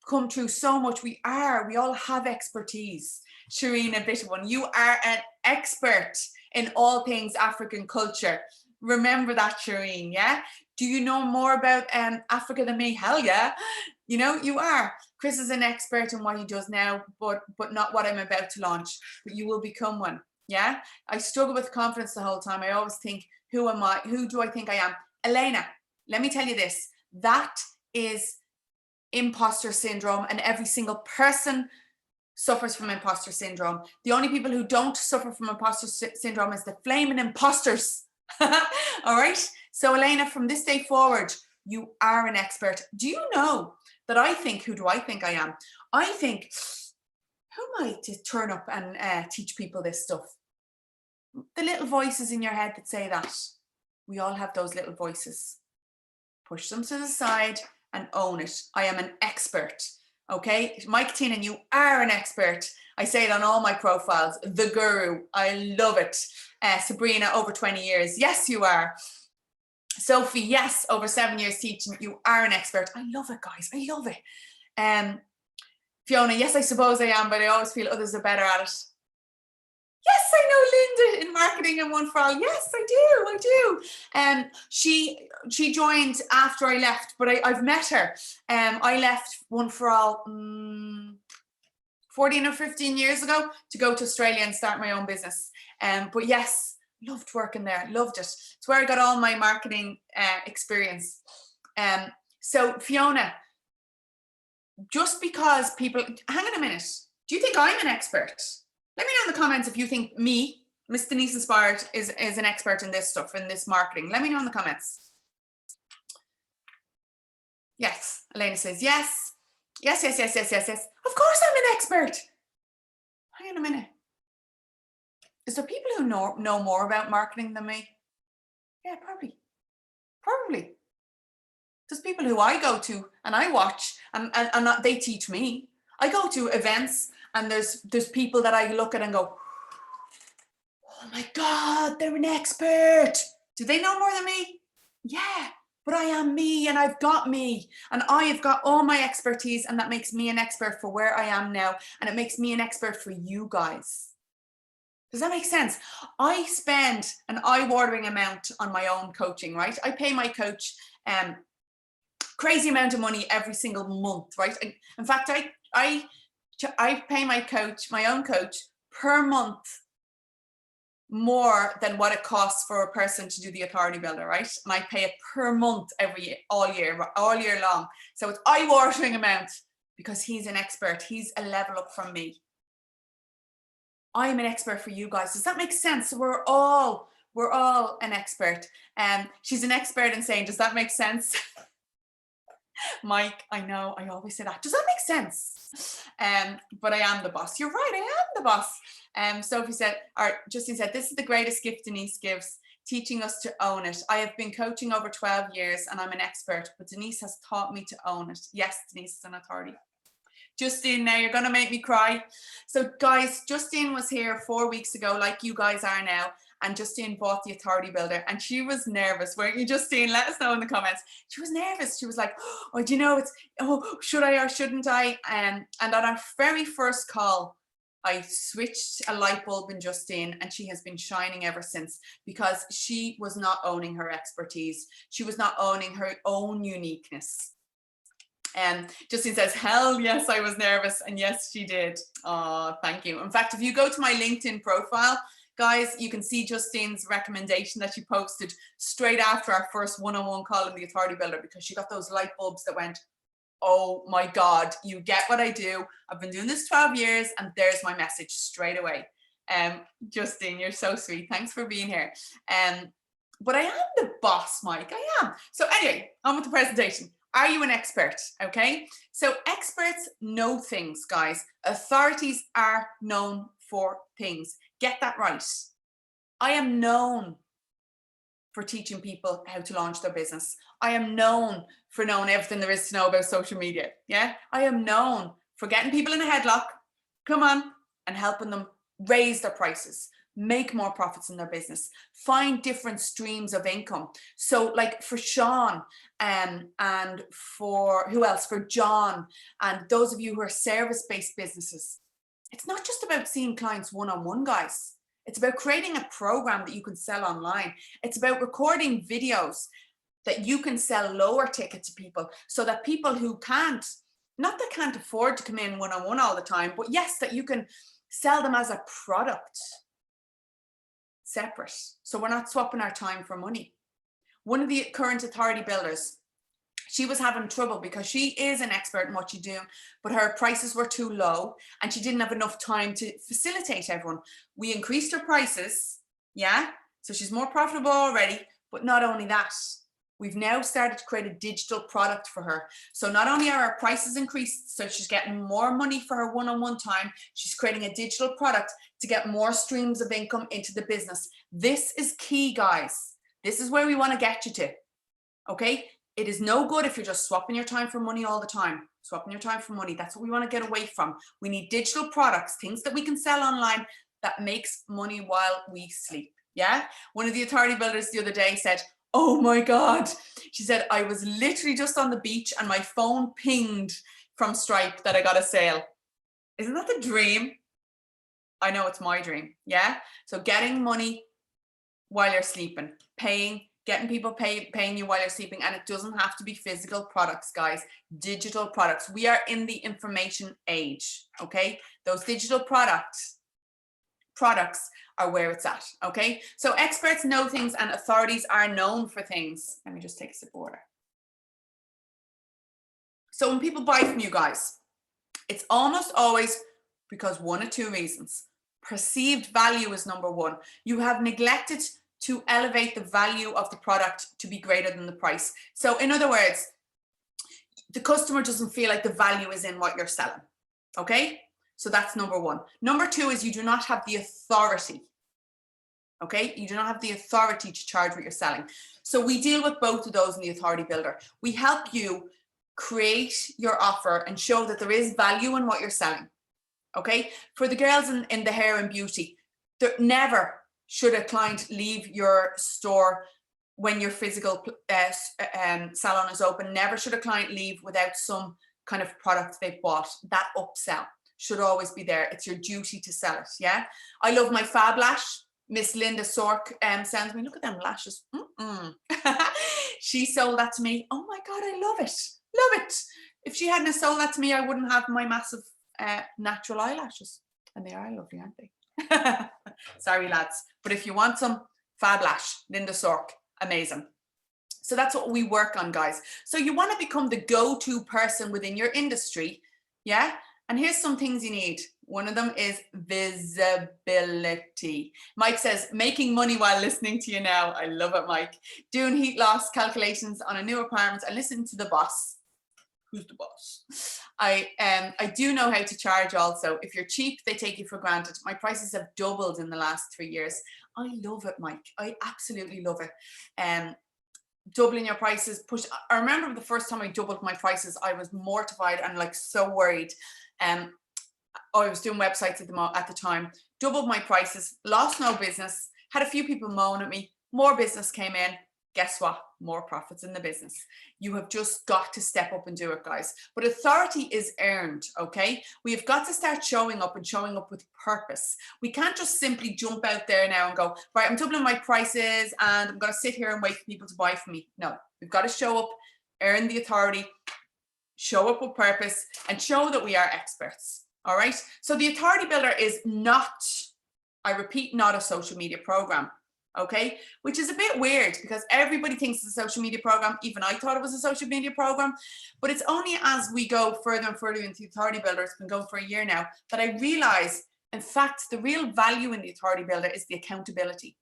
come through so much. We all have expertise. Shireen, a bit of one. You are an expert in all things African culture. Remember that, Shireen, yeah? Do you know more about Africa than me? Hell yeah. You know, you are. Chris is an expert in what he does now, but not what I'm about to launch. But you will become one, yeah? I struggle with confidence the whole time. I always think, who am I? Who do I think I am? Elena, let me tell you this. That is imposter syndrome, and every single person suffers from imposter syndrome. The only people who don't suffer from imposter syndrome is the flaming imposters. All right. So Elena, from this day forward, you are an expert. Do you know that I think, who do I think I am? I think, who am I to turn up and teach people this stuff? The little voices in your head that say that. We all have those little voices. Push them to the side and own it. I am an expert. Okay, Mike Teenan, you are an expert. I say it on all my profiles. The guru, I love it. Sabrina, over 20 years. Yes, you are. Sophie, yes, over 7 years teaching. You are an expert. I love it, guys. I love it. Fiona, yes, I suppose I am, but I always feel others are better at it. Yes, I know Linda in marketing and One for All. Yes, I do. She joined after I left, but I've met her. I left One for All 14 or 15 years ago to go to Australia and start my own business. But yes, loved working there, loved it. It's where I got all my marketing experience. So Fiona, just because people, hang on a minute, do you think I'm an expert? Let me know in the comments if you think me, Miss Denise Inspired, is an expert in this stuff, in this marketing. Let me know in the comments. Yes. Elena says, yes. Yes, yes, yes, yes, yes, yes. Of course I'm an expert. Hang on a minute. Is there people who know more about marketing than me? Yeah, probably. Probably. There's people who I go to and I watch and they teach me. I go to events and there's people that I look at and go, oh my God, they're an expert. Do they know more than me? Yeah, but I am me and I've got me and I have got all my expertise, and that makes me an expert for where I am now, and it makes me an expert for you guys. Does that make sense? I spend an eye-watering amount on my own coaching, right? I pay my coach crazy amount of money every single month, right? In fact, I pay my own coach per month more than what it costs for a person to do the authority builder, right? And I pay it per month all year long. So it's eye-watering amount because he's an expert. He's a level up from me. I'm an expert for you guys. Does that make sense? So we're all an expert. She's an expert in saying, does that make sense? Mike, I know, I always say that. Does that make sense? But I am the boss. You're right, I am the boss. Sophie said, or Justine said, this is the greatest gift Denise gives, teaching us to own it. I have been coaching over 12 years and I'm an expert, but Denise has taught me to own it. Yes, Denise is an authority. Justine, now you're going to make me cry. So guys, Justine was here 4 weeks ago, like you guys are now, and Justine bought the authority builder and she was nervous, weren't you, Justine? Let us know in the comments. She was nervous. She was like, oh, do you know, should I or shouldn't I? And on our very first call, I switched a light bulb in Justine and she has been shining ever since, because she was not owning her expertise. She was not owning her own uniqueness. And Justine says, hell yes, I was nervous. And yes, she did. Oh, thank you. In fact, if you go to my LinkedIn profile, guys, you can see Justine's recommendation that she posted straight after our first one-on-one call in the authority builder, because she got those light bulbs that went, oh my God, you get what I do. I've been doing this 12 years and there's my message straight away. Justine, you're so sweet. Thanks for being here. But I am the boss, Mike. I am. So anyway, on with the presentation. Are you an expert? Okay. So experts know things, guys. Authorities are known for things. Get that right. I am known for teaching people how to launch their business. I am known for knowing everything there is to know about social media. Yeah. I am known for getting people in a headlock, come on, and helping them raise their prices, make more profits in their business, find different streams of income. So like for Sean and for who else? For John and those of you who are service-based businesses. It's not just about seeing clients one-on-one, guys. It's about creating a program that you can sell online. It's about recording videos that you can sell lower ticket to people, so that people who can't afford to come in one-on-one all the time, but yes, that you can sell them as a product separate. So we're not swapping our time for money. One of the current authority builders, she was having trouble because she is an expert in what she do, but her prices were too low and she didn't have enough time to facilitate everyone. We increased her prices, yeah, so she's more profitable already. But not only that, we've now started to create a digital product for her. So not only are our prices increased, so she's getting more money for her one-on-one time, she's creating a digital product to get more streams of income into the business. This is key, guys. This is where we want to get you to, okay? It is no good if you're just swapping your time for money all the time. Swapping your time for money, that's what we want to get away from. We need digital products, things that we can sell online that makes money while we sleep, yeah? One of the authority builders the other day said, oh my God. She said, I was literally just on the beach and my phone pinged from Stripe that I got a sale. Isn't that the dream? I know it's my dream, yeah? So getting money while you're sleeping, getting people paying you while you're sleeping, and it doesn't have to be physical products, guys. Digital products. We are in the information age, okay? Those digital products are where it's at, okay? So experts know things and authorities are known for things. Let me just take a sip of water. So when people buy from you guys, it's almost always because one or two reasons. Perceived value is number one. You have neglected to elevate the value of the product to be greater than the price. So in other words, the customer doesn't feel like the value is in what you're selling. Okay, so that's number one. Number two is you do not have the authority. Okay, you do not have the authority to charge what you're selling. So we deal with both of those in the Authority Builder. We help you create your offer and show that there is value in what you're selling. Okay, for the girls in the hair and beauty, never should a client leave your store when your physical salon is open. Never should a client leave without some kind of product they've bought. That upsell should always be there. It's your duty to sell it. Yeah, I love my Fab Lash. Miss Linda Sork sends me, look at them lashes. She sold that to me. Oh my God, I love it. Love it. If she hadn't sold that to me, I wouldn't have my massive natural eyelashes. And they are lovely, aren't they? Sorry, lads. But if you want some, Fab Lash, Linda Sork, amazing. So that's what we work on, guys. So you want to become the go-to person within your industry. Yeah. And here's some things you need. One of them is visibility. Mike says, making money while listening to you now. I love it, Mike. Doing heat loss calculations on a new apartment and listening to the boss. Who's the boss? I do know how to charge also. If you're cheap, they take you for granted. My prices have doubled in the last 3 years. I love it, Mike. I absolutely love it. Doubling your prices, I remember the first time I doubled my prices, I was mortified and like so worried. I was doing websites at the time, doubled my prices, lost no business, had a few people moan at me, more business came in. Guess what? More profits in the business. You have just got to step up and do it, guys. But authority is earned, okay? We have got to start showing up and showing up with purpose. We can't just simply jump out there now and go, right, I'm doubling my prices and I'm going to sit here and wait for people to buy from me. No, we've got to show up, earn the authority, show up with purpose, and show that we are experts. All right. So the Authority Builder is not, I repeat, not a social media program. Okay. Which is a bit weird because everybody thinks it's a social media program. Even I thought it was a social media program, but it's only as we go further and further into the Authority Builder, it's been going for a year now, that I realize, in fact, the real value in the Authority Builder is the accountability.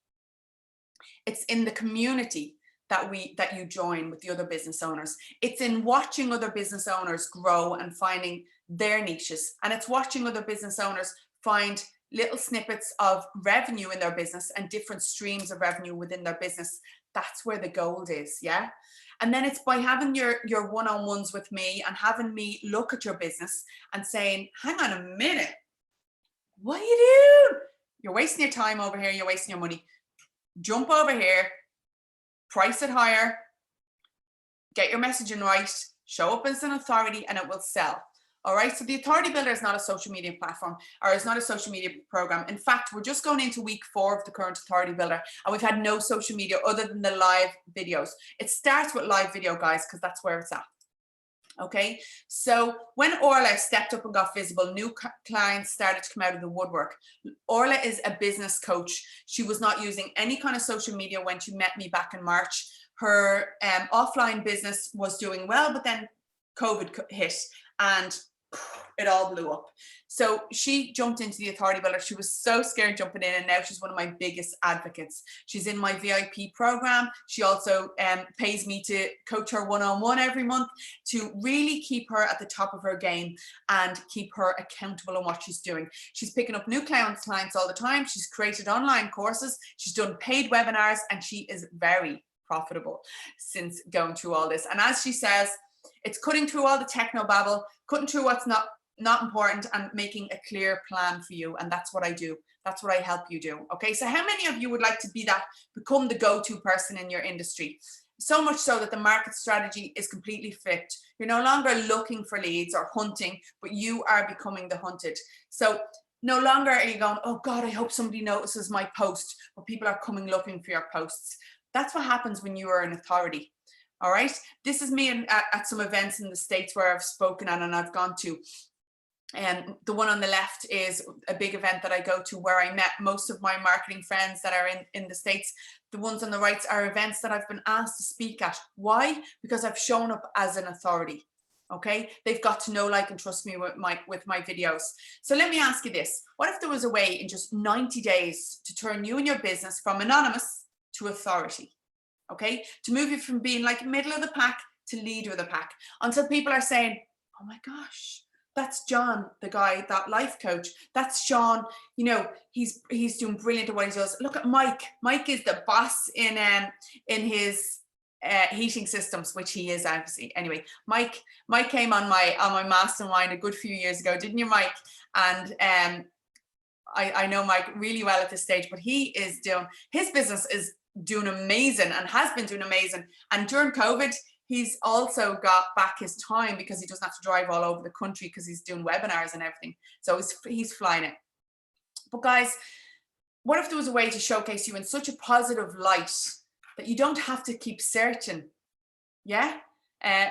It's in the community that you join with the other business owners. It's in watching other business owners grow and finding their niches. And it's watching other business owners find little snippets of revenue in their business and different streams of revenue within their business. That's where the gold is, yeah? And then it's by having your one-on-ones with me and having me look at your business and saying, hang on a minute, what are you doing? You're wasting your time over here, you're wasting your money. Jump over here, price it higher, get your messaging right, show up as an authority, and it will sell. All right, so the Authority Builder is not a social media platform, or it's not a social media program. In fact, we're just going into week 4 of the current Authority Builder, and we've had no social media other than the live videos. It starts with live video, guys, because that's where it's at. Okay, so when Orla stepped up and got visible, new clients started to come out of the woodwork. Orla is a business coach. She was not using any kind of social media when she met me back in March. Her offline business was doing well, but then COVID hit and it all blew up. So she jumped into the Authority Builder. She was so scared jumping in, and now she's one of my biggest advocates. She's in my VIP program. She also pays me to coach her one-on-one every month to really keep her at the top of her game and keep her accountable on what she's doing. She's picking up new clients all the time. She's created online courses. She's done paid webinars, and she is very profitable since going through all this. And as she says, it's cutting through all the techno babble, cutting through what's not important, and making a clear plan for you. And that's what I do. That's what I help you do. Okay, so how many of you would like to become the go-to person in your industry? So much so that the market strategy is completely flipped. You're no longer looking for leads or hunting, but you are becoming the hunted. So no longer are you going, oh God, I hope somebody notices my post, but people are coming looking for your posts. That's what happens when you are an authority. All right. This is me at some events in the States where I've spoken at and I've gone to. And the one on the left is a big event that I go to where I met most of my marketing friends that are in the States. The ones on the right are events that I've been asked to speak at. Why? Because I've shown up as an authority. Okay. They've got to know, like, and trust me with my videos. So let me ask you this. What if there was a way in just 90 days to turn you and your business from anonymous to authority? Okay, to move you from being like middle of the pack to lead with a pack until people are saying, oh my gosh, that's John, the guy, that life coach. That's Sean, you know, he's doing brilliant at what he does. Look at Mike. Mike is the boss in his heating systems, which he is obviously. Anyway, Mike came on my mastermind a good few years ago, didn't you, Mike? And I know Mike really well at this stage, but his business is doing amazing and has been doing amazing. And during COVID, he's also got back his time because he doesn't have to drive all over the country because he's doing webinars and everything. So he's flying it. But guys, what if there was a way to showcase you in such a positive light that you don't have to keep searching? Yeah?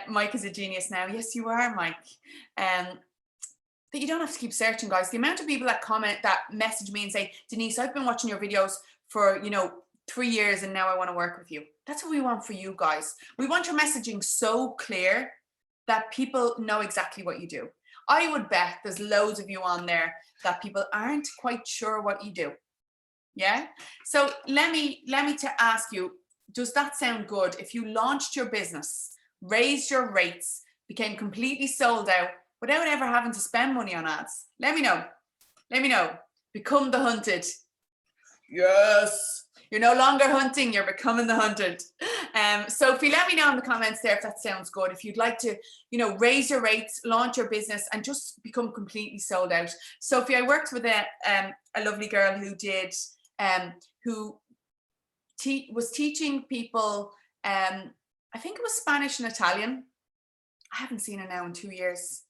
Mike is a genius now. Yes, you are, Mike. That you don't have to keep searching, guys. The amount of people that comment, that message me and say, Denise, I've been watching your videos for, 3 years and now I want to work with you. That's what we want for you guys. We want your messaging so clear that people know exactly what you do. I would bet there's loads of you on there that people aren't quite sure what you do. Yeah. So let me to ask you, does that sound good? If you launched your business, raised your rates, became completely sold out without ever having to spend money on ads? Let me know. Let me know. Become the hunted. Yes. You're no longer hunting, you're becoming the hunted. Sophie, let me know in the comments there if that sounds good. If you'd like to, raise your rates, launch your business and just become completely sold out. Sophie, I worked with a lovely girl who did, was teaching people, I think it was Spanish and Italian. I haven't seen her now in 2 years.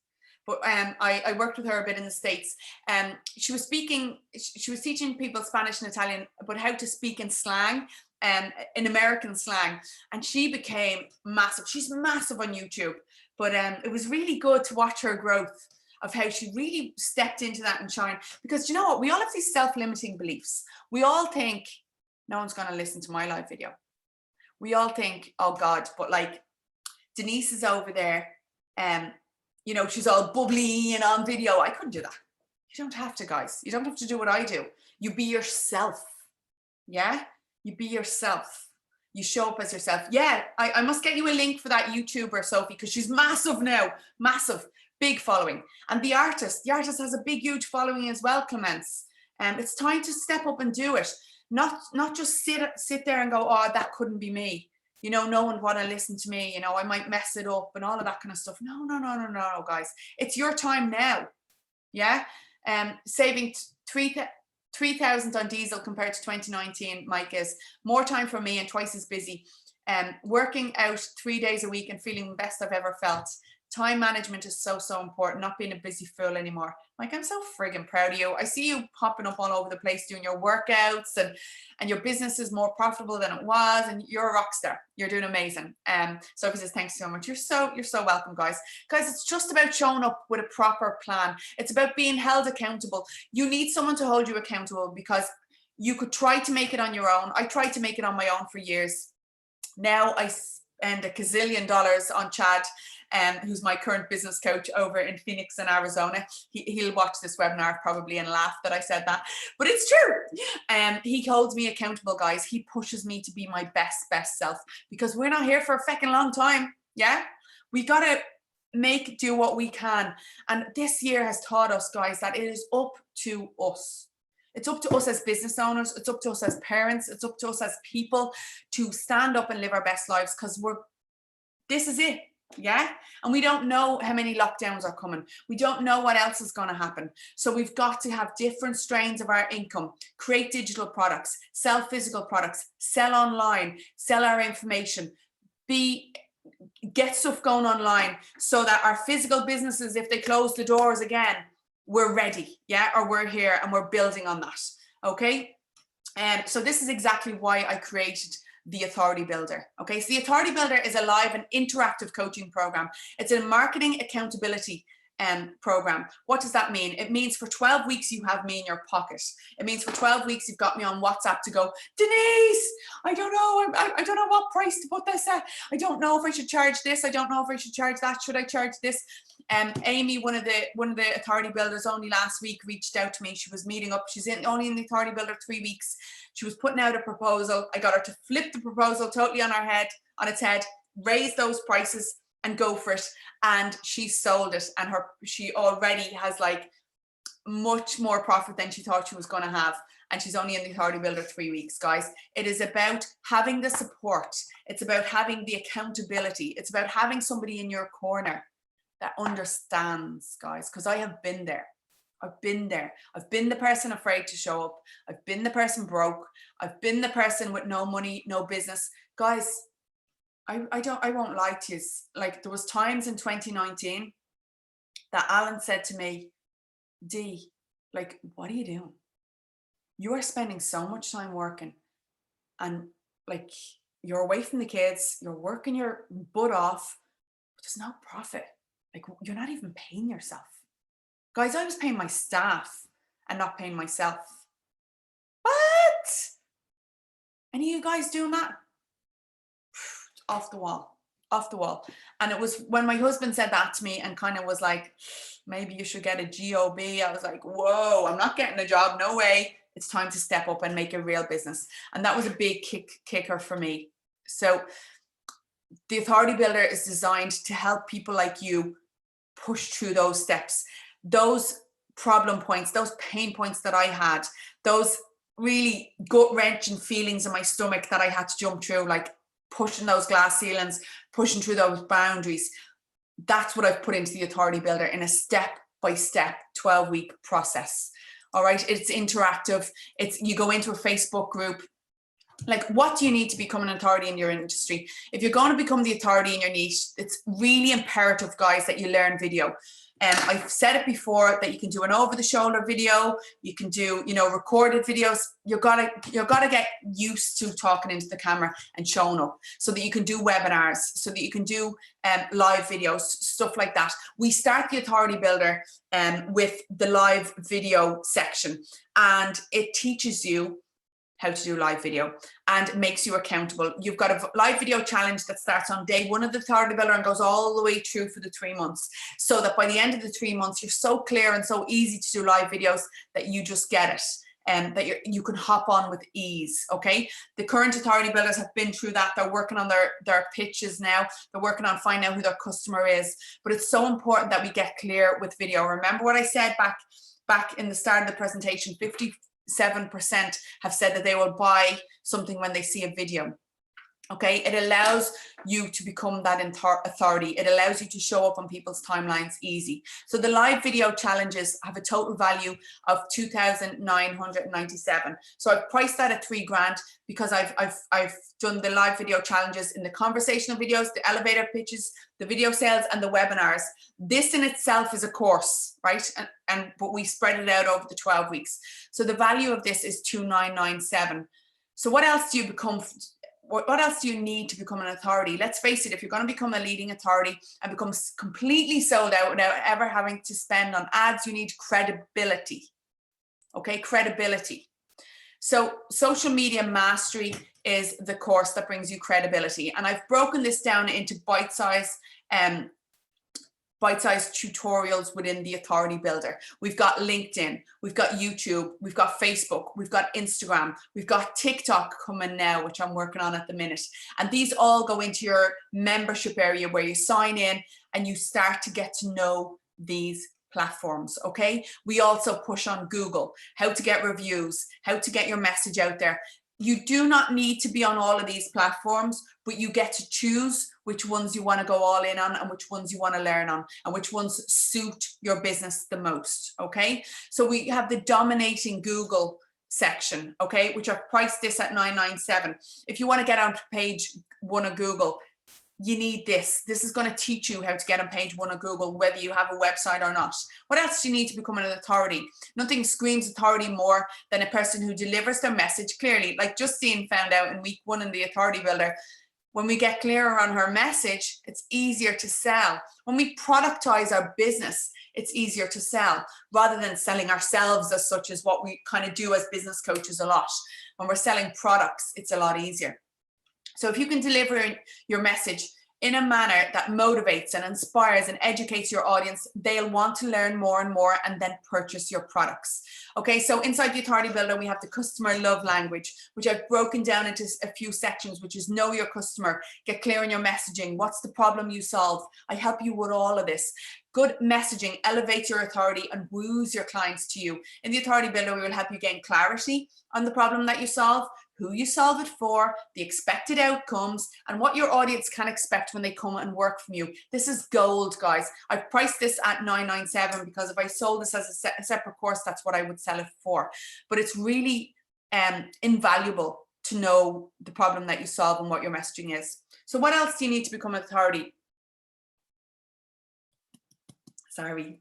But I worked with her a bit in the States. She was teaching people Spanish and Italian, but how to speak in slang, in American slang. And she became massive. She's massive on YouTube. But it was really good to watch her growth of how she really stepped into that and shined. Because you know what? We all have these self-limiting beliefs. We all think, no one's going to listen to my live video. We all think, oh God, but like Denise is over there. She's all bubbly and on video. I couldn't do that. You don't have to, guys. You don't have to do what I do. You be yourself. Yeah? You be yourself. You show up as yourself. Yeah, I must get you a link for that YouTuber, Sophie, because she's massive now. Massive. Big following. And the artist has a big, huge following as well, Clemence. It's time to step up and do it. Not just sit there and go, oh, that couldn't be me. No one want to listen to me. I might mess it up and all of that kind of stuff. No, guys. It's your time now. Yeah. Saving 3,000 on diesel compared to 2019, Mike, is more time for me and twice as busy. Working out 3 days a week and feeling the best I've ever felt. Time management is so, so important. Not being a busy fool anymore. Mike, I'm so friggin' proud of you. I see you popping up all over the place doing your workouts and your business is more profitable than it was. And you're a rock star. You're doing amazing. Sophie says, thanks so much. You're so welcome, guys. Guys, it's just about showing up with a proper plan. It's about being held accountable. You need someone to hold you accountable because you could try to make it on your own. I tried to make it on my own for years. Now I spend $1 gazillion on Chad, who's my current business coach over in Phoenix in Arizona. He'll watch this webinar probably and laugh that I said that, but it's true. He holds me accountable, guys. He pushes me to be my best self because we're not here for a fucking long time. Yeah, we gotta do what we can. And this year has taught us, guys, that it is up to us. It's up to us as business owners. It's up to us as parents. It's up to us as people to stand up and live our best lives because this is it. Yeah. And we don't know how many lockdowns are coming. We don't know what else is going to happen. So we've got to have different strains of our income, create digital products, sell physical products, sell online, sell our information, get stuff going online so that our physical businesses, if they close the doors again, we're ready. Yeah. Or we're here and we're building on that. Okay. So this is exactly why I created the Authority Builder. Okay, so the Authority Builder is a live and interactive coaching program. It's a marketing accountability program. What does that mean? It means for 12 weeks you have me in your pocket. It means for 12 weeks you've got me on WhatsApp to go, Denise, I don't know, I don't know what price to put this at. I don't know if I should charge this. I don't know if I should charge that. Should I charge this? Amy, one of the Authority Builders, only last week reached out to me. She was meeting up. She's only in the Authority Builder 3 weeks. She was putting out a proposal. I got her to flip the proposal totally on its head, raise those prices. and go for it. And she sold it, and she already has like much more profit than she thought she was going to have. And she's only in the Authority Builder 3 weeks, guys. It is about having the support. It's about having the accountability. It's about having somebody in your corner that understands, guys, because I have been there. I've been there. I've been the person afraid to show up. I've been the person broke. I've been the person with no money, no business. Guys, I won't lie to you. Like, there was times in 2019 that Alan said to me, Dee, like, what are you doing? You are spending so much time working, and like, you're away from the kids, you're working your butt off, but there's no profit. Like, you're not even paying yourself. Guys, I was paying my staff and not paying myself. What? Any of you guys doing that? Off the wall, off the wall. And it was when my husband said that to me and kind of was like, maybe you should get a job. I was like, whoa, I'm not getting a job. No way. It's time to step up and make a real business. And that was a big kicker for me. So the Authority Builder is designed to help people like you push through those steps, those problem points, those pain points that I had, those really gut-wrenching feelings in my stomach that I had to jump through, like pushing those glass ceilings, pushing through those boundaries. That's what I've put into the Authority Builder in a step-by-step 12-week process. All right, it's interactive. You go into a Facebook group. Like, what do you need to become an authority in your industry? If you're going to become the authority in your niche, it's really imperative, guys, that you learn video. I've said it before that you can do an over-the-shoulder video, you can do, recorded videos. You've got to get used to talking into the camera and showing up, so that you can do webinars, so that you can do live videos, stuff like that. We start the Authority Builder with the live video section, and it teaches you how to do live video and makes you accountable. You've got a live video challenge that starts on day 1 of the Authority Builder and goes all the way through for the 3 months, so that by the end of the 3 months, you're so clear and so easy to do live videos that you just get it, and that you can hop on with ease. Okay, the current Authority Builders have been through that. They're working on their pitches now. They're working on finding out who their customer is. But it's so important that we get clear with video. Remember what I said back in the start of the presentation, 57% have said that they will buy something when they see a video. Okay, it allows you to become that authority. It allows you to show up on people's timelines easy. So the live video challenges have a total value of 2,997. So I've priced that at $3,000 because I've done the live video challenges in the conversational videos, the elevator pitches, the video sales, and the webinars. This in itself is a course, right? But we spread it out over the 12 weeks. So the value of this is 2,997. So what else do you become? What else do you need to become an authority? Let's face it, if you're going to become a leading authority and become completely sold out without ever having to spend on ads, you need credibility. Okay, credibility. So social media mastery is the course that brings you credibility. And I've broken this down into bite-sized tutorials within the Authority Builder. We've got LinkedIn, we've got YouTube, we've got Facebook, we've got Instagram, we've got TikTok coming now, which I'm working on at the minute. And these all go into your membership area where you sign in and you start to get to know these platforms. Okay, we also push on Google, how to get reviews, how to get your message out there. You do not need to be on all of these platforms, but you get to choose which ones you want to go all in on and which ones you want to learn on and which ones suit your business the most. Okay, so we have the dominating Google section, okay, which I've priced this at $997. If you want to get on page 1 of Google, you need this. This is going to teach you how to get on page 1 of Google, whether you have a website or not. What else do you need to become an authority? Nothing screams authority more than a person who delivers their message clearly. Like Justine found out in week 1 in the Authority Builder, when we get clearer on her message, it's easier to sell. When we productize our business, it's easier to sell rather than selling ourselves as such, as what we kind of do as business coaches a lot. When we're selling products, it's a lot easier. So if you can deliver your message in a manner that motivates and inspires and educates your audience, they'll want to learn more and more and then purchase your products. Okay, so inside the Authority Builder, we have the customer love language, which I've broken down into a few sections, which is know your customer, get clear on your messaging, what's the problem you solve. I help you with all of this. Good messaging elevates your authority and woos your clients to you. In the Authority Builder, we will help you gain clarity on the problem that you solve, who you solve it for, the expected outcomes, and what your audience can expect when they come and work from you. This is gold, guys. I've priced this at $997 because if I sold this as a separate course, that's what I would sell it for. But it's really invaluable to know the problem that you solve and what your messaging is. So what else do you need to become an authority? Sorry,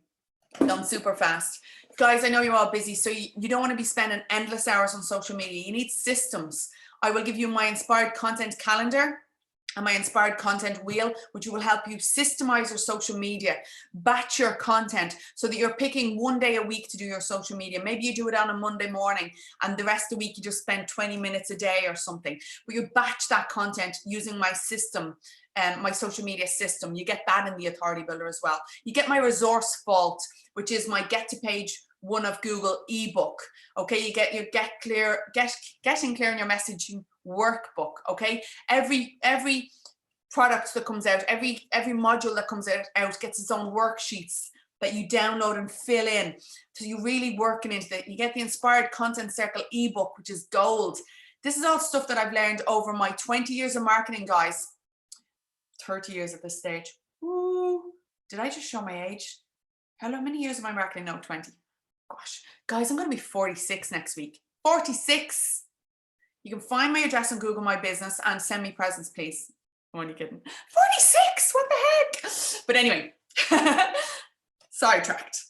done super fast. Guys, I know you're all busy, so you don't want to be spending endless hours on social media. You need systems. I will give you my inspired content calendar and my inspired content wheel, which will help you systemize your social media, batch your content so that you're picking one day a week to do your social media. Maybe you do it on a Monday morning and the rest of the week you just spend 20 minutes a day or something, but you batch that content using my system, my social media system. You get that in the Authority Builder as well. You get my resource vault, which is my get to page one of Google ebook. Okay, you get your getting clear on your messaging workbook. Okay, every product that comes out, every module that comes out gets its own worksheets that you download and fill in. So you really working into it. You get the Inspired Content Circle ebook, which is gold. This is all stuff that I've learned over my 20 years of marketing, guys. 30 years at this stage. Ooh, did I just show my age? How many years of my marketing? No, 20. Gosh, guys, I'm going to be 46 next week. 46. You can find my address on Google My Business and send me presents, please. I'm only kidding. 46. What the heck? But anyway, sidetracked.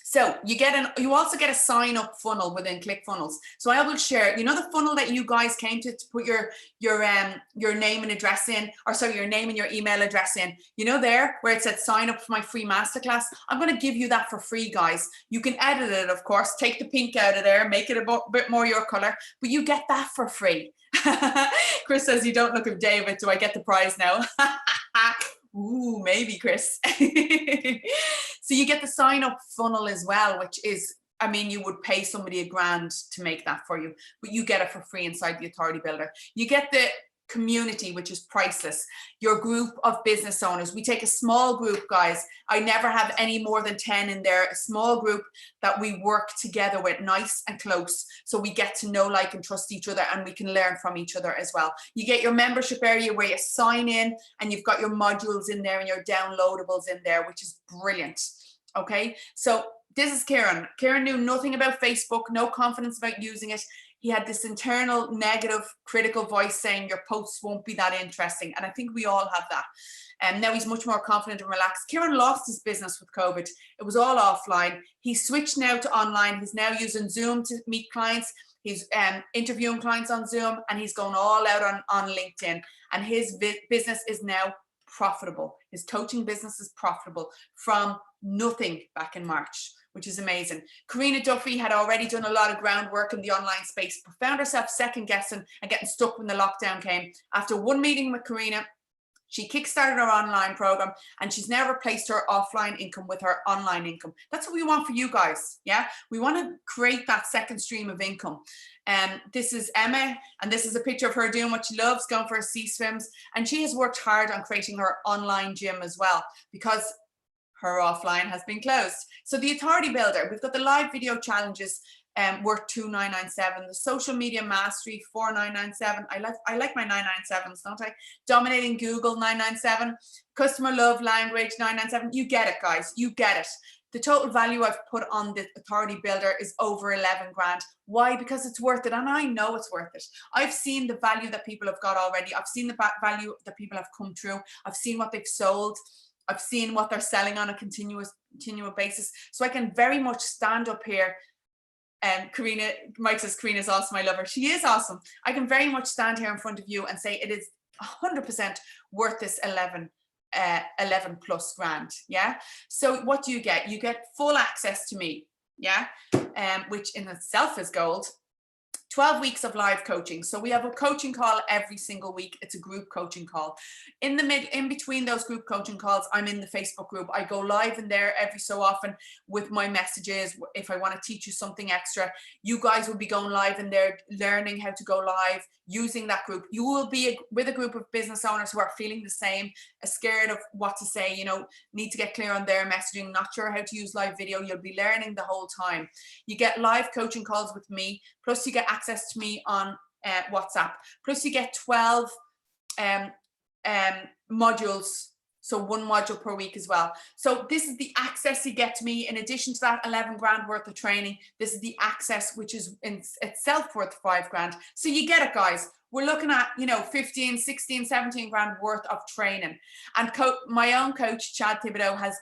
So you also get a sign up funnel within ClickFunnels. So I will share, you know, the funnel that you guys came to put your name and address in, or sorry, your name and your email address in, you know, there where it said sign up for my free masterclass. I'm going to give you that for free, guys. You can edit it, of course, take the pink out of there, make it a bit more your color, but you get that for free. Chris says, you don't look at David. Do I get the prize now? Ooh, maybe, Chris. So you get the sign up funnel as well, which is, I mean, you would pay somebody $1,000 to make that for you, but you get it for free inside the Authority Builder. You get the community, which is priceless. Your group of business owners. We take a small group, guys. I never have any more than 10 in there. A small group that we work together with, nice and close. So we get to know, like, and trust each other, and we can learn from each other as well. You get your membership area where you sign in and you've got your modules in there and your downloadables in there, which is brilliant. Okay. So this is Kieran. Kieran knew nothing about Facebook, no confidence about using it. He had this internal negative critical voice saying your posts won't be that interesting. And I think we all have that. And now he's much more confident and relaxed. Kieran lost his business with COVID. It was all offline. He switched now to online. He's now using Zoom to meet clients. He's interviewing clients on Zoom, and he's going all out on LinkedIn. And his business is now profitable. His coaching business is profitable from nothing back in March, which is amazing. Karina Duffy had already done a lot of groundwork in the online space, but found herself second guessing and getting stuck when the lockdown came. After one meeting with Karina, she kickstarted her online program, and she's now replaced her offline income with her online income. That's what we want for you guys. Yeah, we want to create that second stream of income. This is Emma, and this is a picture of her doing what she loves, going for her sea swims. And she has worked hard on creating her online gym as well, because her offline has been closed. So the Authority Builder, we've got the live video challenges worth $2,997. The social media mastery $4,997. I like my 997s, don't I? Dominating Google $997. Customer love language $997. You get it, guys. You get it. The total value I've put on the Authority Builder is over 11 grand. Why? Because it's worth it, and I know it's worth it. I've seen the value that people have got already. I've seen the value that people have come through. I've seen what they've sold. I've seen what they're selling on a continual basis. So I can very much stand up here. Karina, Mike says, Karina's awesome. I love her. She is awesome. I can very much stand here in front of you and say it is 100% worth this 11 plus grand. Yeah. So what do you get? You get full access to me. Yeah. Which in itself is gold. 12 weeks of live coaching. So we have a coaching call every single week. It's a group coaching call. In between those group coaching calls, I'm in the Facebook group. I go live in there every so often with my messages. If I want to teach you something extra, you guys will be going live in there, learning how to go live using that group. You will be with a group of business owners who are feeling the same, scared of what to say, you know, need to get clear on their messaging, not sure how to use live video. You'll be learning the whole time. You get live coaching calls with me, plus you get access to me on WhatsApp, plus you get 12 modules, so one module per week as well. So this is the access you get to me. In addition to that 11 grand worth of training, this is the access, which is in itself worth 5 grand. So you get it, guys. We're looking at, you know, 15, 16, 17 grand worth of training. And my own coach, Chad Thibodeau, has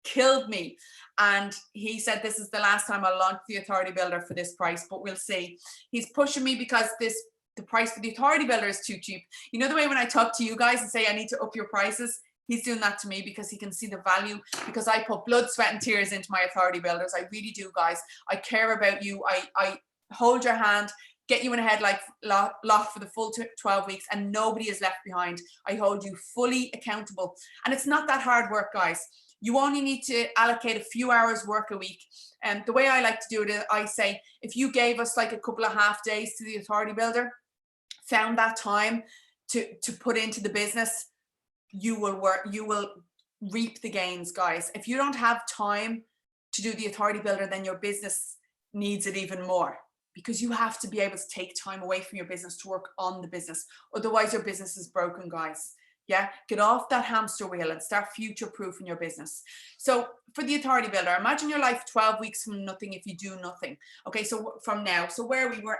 killed me. And he said, this is the last time I'll launch the Authority Builder for this price, but we'll see. He's pushing me because the price for the Authority Builder is too cheap. You know the way when I talk to you guys and say I need to up your prices? He's doing that to me because he can see the value, because I put blood, sweat and tears into my Authority Builders. I really do, guys. I care about you. I hold your hand, get you in a headlock lock for the full 12 weeks, and nobody is left behind. I hold you fully accountable. And it's not that hard work, guys. You only need to allocate a few hours work a week. And the way I like to do it is I say, if you gave us like a couple of half days to the Authority Builder, found that time to put into the business, you will reap the gains, guys. If you don't have time to do the Authority Builder, then your business needs it even more, because you have to be able to take time away from your business to work on the business. Otherwise your business is broken, guys. Yeah, get off that hamster wheel and start future-proofing your business. So for the Authority Builder, imagine your life 12 weeks from nothing if you do nothing. Okay, so from now, so where we were,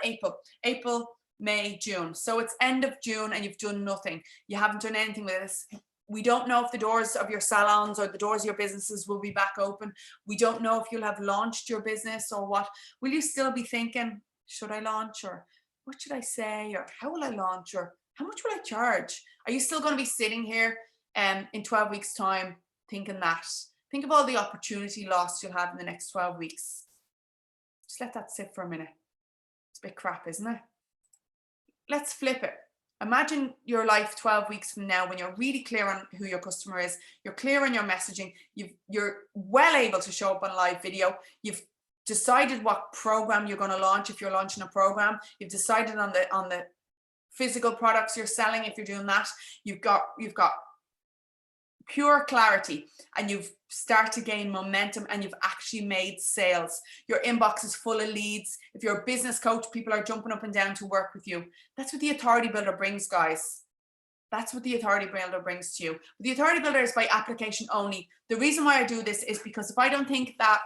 April, May, June. So it's end of June and you've done nothing. You haven't done anything with this. We don't know if the doors of your salons or the doors of your businesses will be back open. We don't know if you'll have launched your business or what. Will you still be thinking, should I launch, or what should I say, or how will I launch, or how much will I charge? Are you still going to be sitting here in 12 weeks time thinking that? Think of all the opportunity lost you'll have in the next 12 weeks. Just let that sit for a minute. It's a bit crap, isn't it? Let's flip it. Imagine your life 12 weeks from now when you're really clear on who your customer is, you're clear on your messaging, you're well able to show up on live video, you've decided what program you're going to launch if you're launching a program, you've decided on the physical products you're selling if you're doing that, you've got pure clarity, and you've started to gain momentum, and you've actually made sales. Your inbox is full of leads. If you're a business coach, people are jumping up and down to work with you. That's what the Authority Builder brings, guys. That's what the Authority Builder brings to you. The Authority Builder is by application only. The reason why I do this is because if I don't think that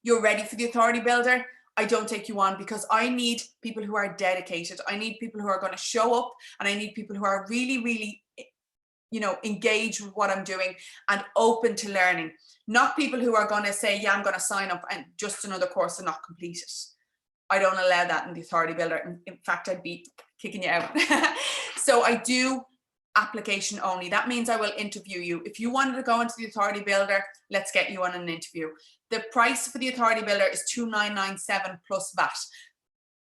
you're ready for the Authority Builder, I don't take you on, because I need people who are dedicated. I need people who are going to show up, and I need people who are really, really, you know, engaged with what I'm doing and open to learning. Not people who are going to say, yeah, I'm going to sign up and just another course and not complete it. I don't allow that in the Authority Builder. In fact, I'd be kicking you out. So I do application only. That means I will interview you. If you wanted to go into the Authority Builder, let's get you on an interview. The price for the Authority Builder is $2,997 plus VAT.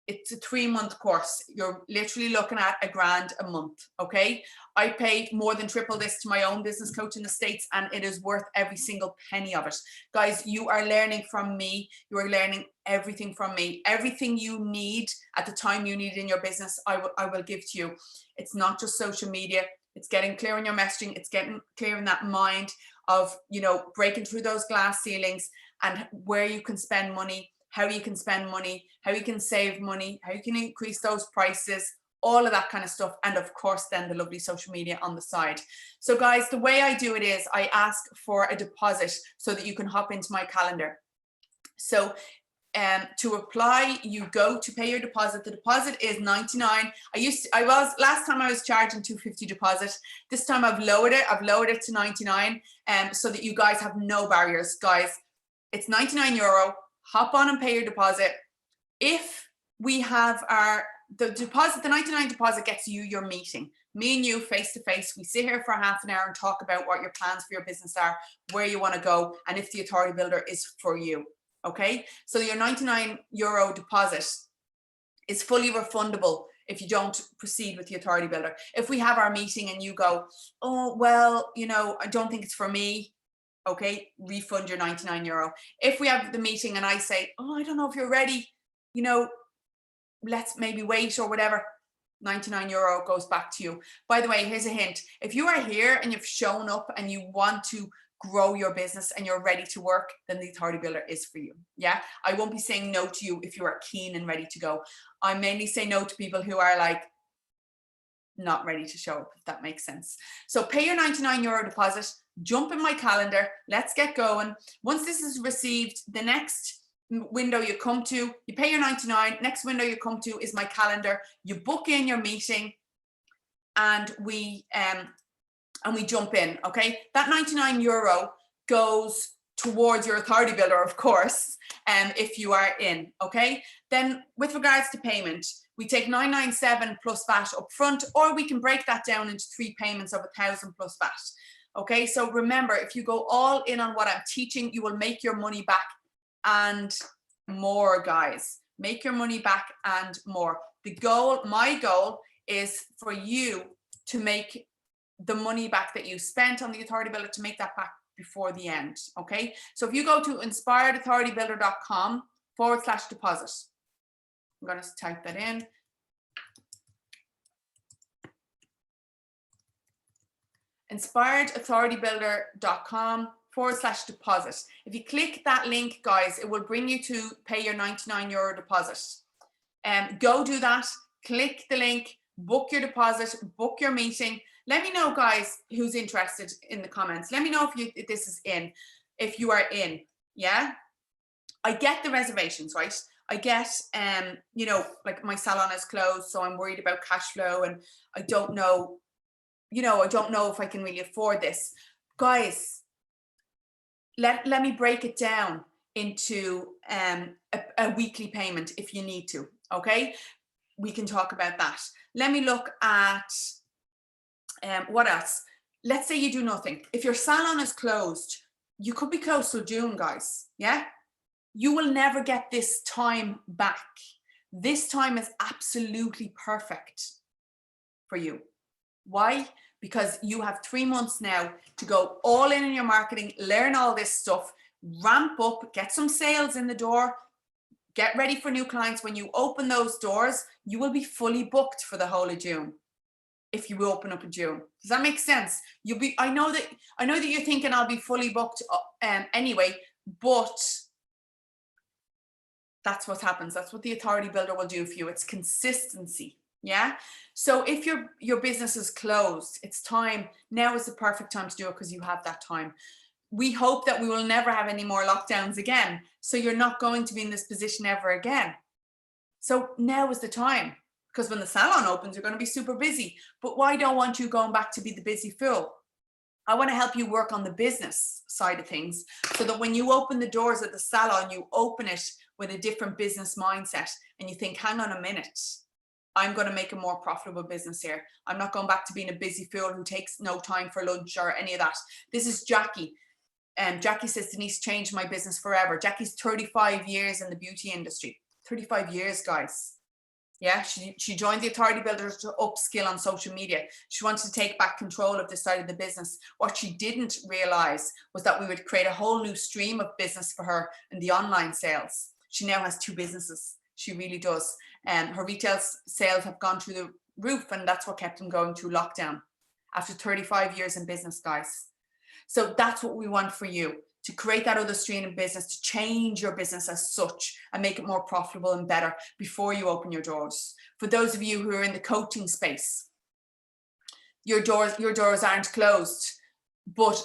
It's a 3-month course. You're literally looking at $1,000 a month. Okay. I pay more than triple this to my own business coach in the States, and it is worth every single penny of it. Guys, you are learning from me. You are learning everything from me. Everything you need at the time you need in your business, I will give to you. It's not just social media. It's getting clear on your messaging. It's getting clear in that mind of, you know, breaking through those glass ceilings and where you can spend money, how you can spend money, how you can save money, how you can increase those prices, all of that kind of stuff. And of course, then the lovely social media on the side. So guys, the way I do it is I ask for a deposit so that you can hop into my calendar. So to apply, you go to pay your deposit. The deposit is $99. Last time I was charging $250 deposit. This time I've lowered it. I've lowered it to $99, so that you guys have no barriers. Guys, it's €99. Hop on and pay your deposit. If we have the deposit, the $99 deposit gets you your meeting. Me and you face to face. We sit here for half an hour and talk about what your plans for your business are, where you want to go, and if the Authority Builder is for you. Okay, so your €99 deposit is fully refundable if you don't proceed with the authority builder. If we have our meeting and you go, oh, well, you know, I don't think it's for me, okay, refund your 99 euro. If we have the meeting and I say, oh, I don't know if you're ready, you know, let's maybe wait or whatever, 99 euro goes back to you. By the way, here's a hint. If you are here and you've shown up and you want to grow your business and you're ready to work, then the authority builder is for you. Yeah, I won't be saying no to you if you are keen and ready to go. I mainly say no to people who are like not ready to show up, if that makes sense. So pay your 99 euro deposit, jump in my calendar, let's get going. Once this is received, the next window you come to, you pay your 99, next window you come to is my calendar, you book in your meeting, and we jump in. Okay, that 99 euro goes towards your authority builder, of course, if you are in. Okay, then with regards to payment, we take 997 plus VAT up front, or we can break that down into 3 payments of 1,000 plus VAT. Okay, so remember, if you go all in on what I'm teaching, you will make your money back and more, guys. Make your money back and more. The goal, my goal, is for you to make the money back that you spent on the authority builder, to make that back before the end. Okay, so if you go to inspiredauthoritybuilder.com/deposit, I'm going to type that in. inspiredauthoritybuilder.com/deposit. If you click that link, guys, it will bring you to pay your 99 euro deposit. Go do that, click the link, book your deposit, book your meeting. Let me know, guys, who's interested in the comments. Let me know if this is in, if you are in. Yeah, I get the reservations, right? I get, you know, like my salon is closed, so I'm worried about cash flow, and I don't know, you know, I don't know if I can really afford this. Guys, let me break it down into a weekly payment if you need to. Okay, we can talk about that. Let me look at what else. Let's say you do nothing. If your salon is closed, you could be closed till June, guys. Yeah, you will never get this time back. This time is absolutely perfect for you. Why? Because you have 3 months now to go all in your marketing, learn all this stuff, ramp up, get some sales in the door, get ready for new clients. When you open those doors, you will be fully booked for the whole of June. If you open up in June, does that make sense? You'll be. I know that you're thinking I'll be fully booked anyway, but that's what happens. That's what the authority builder will do for you. It's consistency. Yeah. So if your business is closed, it's time. Now is the perfect time to do it, because you have that time. We hope that we will never have any more lockdowns again. So you're not going to be in this position ever again. So now is the time, because when the salon opens, you're going to be super busy. But why don't want you going back to be the busy fool? I want to help you work on the business side of things, so that when you open the doors of the salon, you open it with a different business mindset, and you think, hang on a minute, I'm going to make a more profitable business here. I'm not going back to being a busy fool who takes no time for lunch or any of that. This is Jackie. Jackie says, Denise changed my business forever. Jackie's 35 years in the beauty industry. 35 years, guys. Yeah, she joined the authority builder to upskill on social media. She wanted to take back control of this side of the business. What she didn't realize was that we would create a whole new stream of business for her in the online sales. She now has 2 businesses. She really does. Her retail sales have gone through the roof, and that's what kept them going through lockdown after 35 years in business, guys. So that's what we want for you, to create that other stream of business, to change your business as such and make it more profitable and better before you open your doors. For those of you who are in the coaching space, your doors aren't closed, but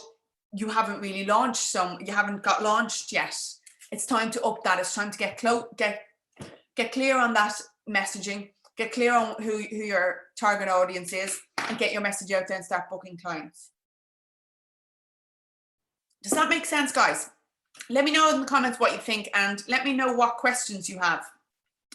you haven't really launched you haven't got launched yet. It's time to up that. It's time to get clear on that messaging, get clear on who your target audience is, and get your message out there and start booking clients. Does that make sense, guys? Let me know in the comments what you think, and let me know what questions you have.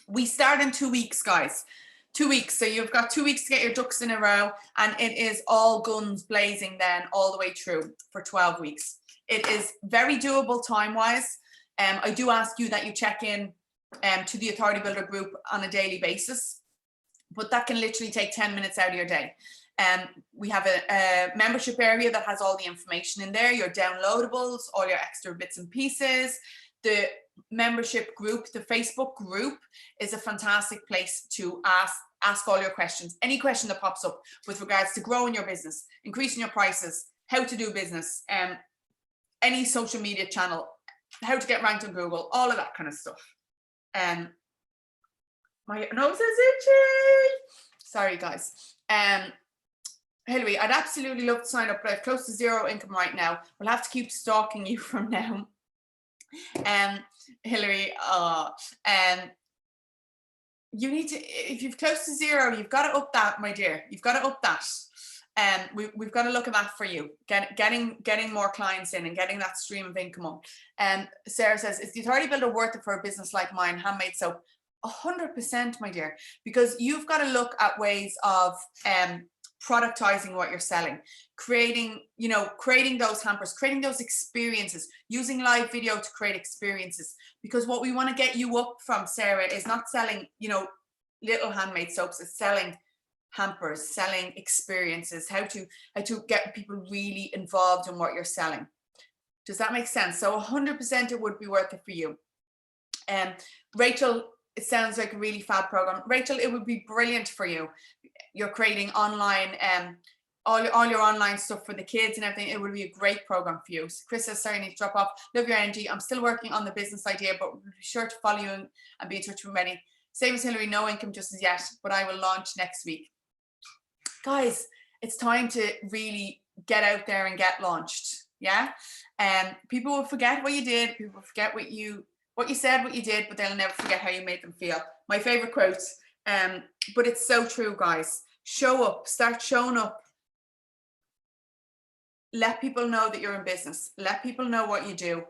We start in 2 weeks, guys. 2 weeks. So you've got 2 weeks to get your ducks in a row, and it is all guns blazing then all the way through for 12 weeks. It is very doable time-wise. I do ask you that you check in to the Authority Builder group on a daily basis, but that can literally take 10 minutes out of your day. We have a membership area that has all the information in there, your downloadables, all your extra bits and pieces. The membership group, the Facebook group, is a fantastic place to ask all your questions. Any question that pops up with regards to growing your business, increasing your prices, how to do business, any social media channel, how to get ranked on Google, all of that kind of stuff. My nose is itchy. Sorry, guys. Hillary, I'd absolutely love to sign up, but I have close to zero income right now. We'll have to keep stalking you from now. Hillary, you need to, if you've close to zero, you've got to up that, my dear. You've got to up that. We've got to look at that for you, getting more clients in and getting that stream of income up. Sarah says, is the Authority Builder worth it for a business like mine, handmade soap? 100%, my dear, because you've got to look at ways of productizing what you're selling, creating those hampers, creating those experiences, using live video to create experiences. Because what we want to get you up from, Sarah, is not selling, little handmade soaps, it's selling hampers, selling experiences, how to get people really involved in what you're selling. Does that make sense? So 100% it would be worth it for you. Rachel, it sounds like a really fab program. Rachel, it would be brilliant for you. You're creating online, all your online stuff for the kids and everything. It would be a great program for you. So Chris says, sorry, I need to drop off. Love your energy. I'm still working on the business idea, but be sure to follow you and be in touch with many. Same as Hillary, no income just as yet, but I will launch next week. Guys, it's time to really get out there and get launched. Yeah. People will forget what you did. People will forget what you said, what you did, but they'll never forget how you made them feel. My favorite quote. But it's so true, guys. Show up, start showing up. Let people know that you're in business. Let people know what you do.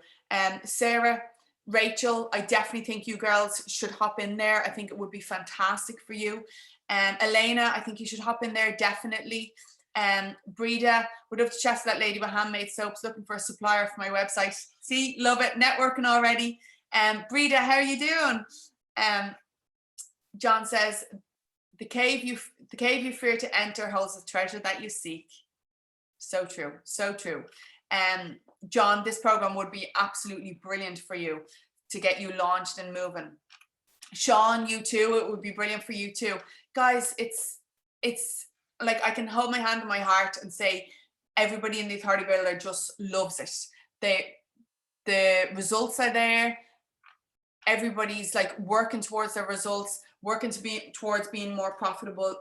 Sarah, Rachel, I definitely think you girls should hop in there. I think it would be fantastic for you. Elena, I think you should hop in there, definitely. Breda, would love to chat to that lady with handmade soaps, looking for a supplier for my website. See, love it, networking already. Breda, how are you doing? John says, the cave you fear to enter holds the treasure that you seek. So true, so true. John, this program would be absolutely brilliant for you to get you launched and moving. Sean, you too, it would be brilliant for you too. Guys, it's like I can hold my hand on my heart and say everybody in the Authority Builder just loves it. The results are there. Everybody's like working towards their results, working towards being more profitable,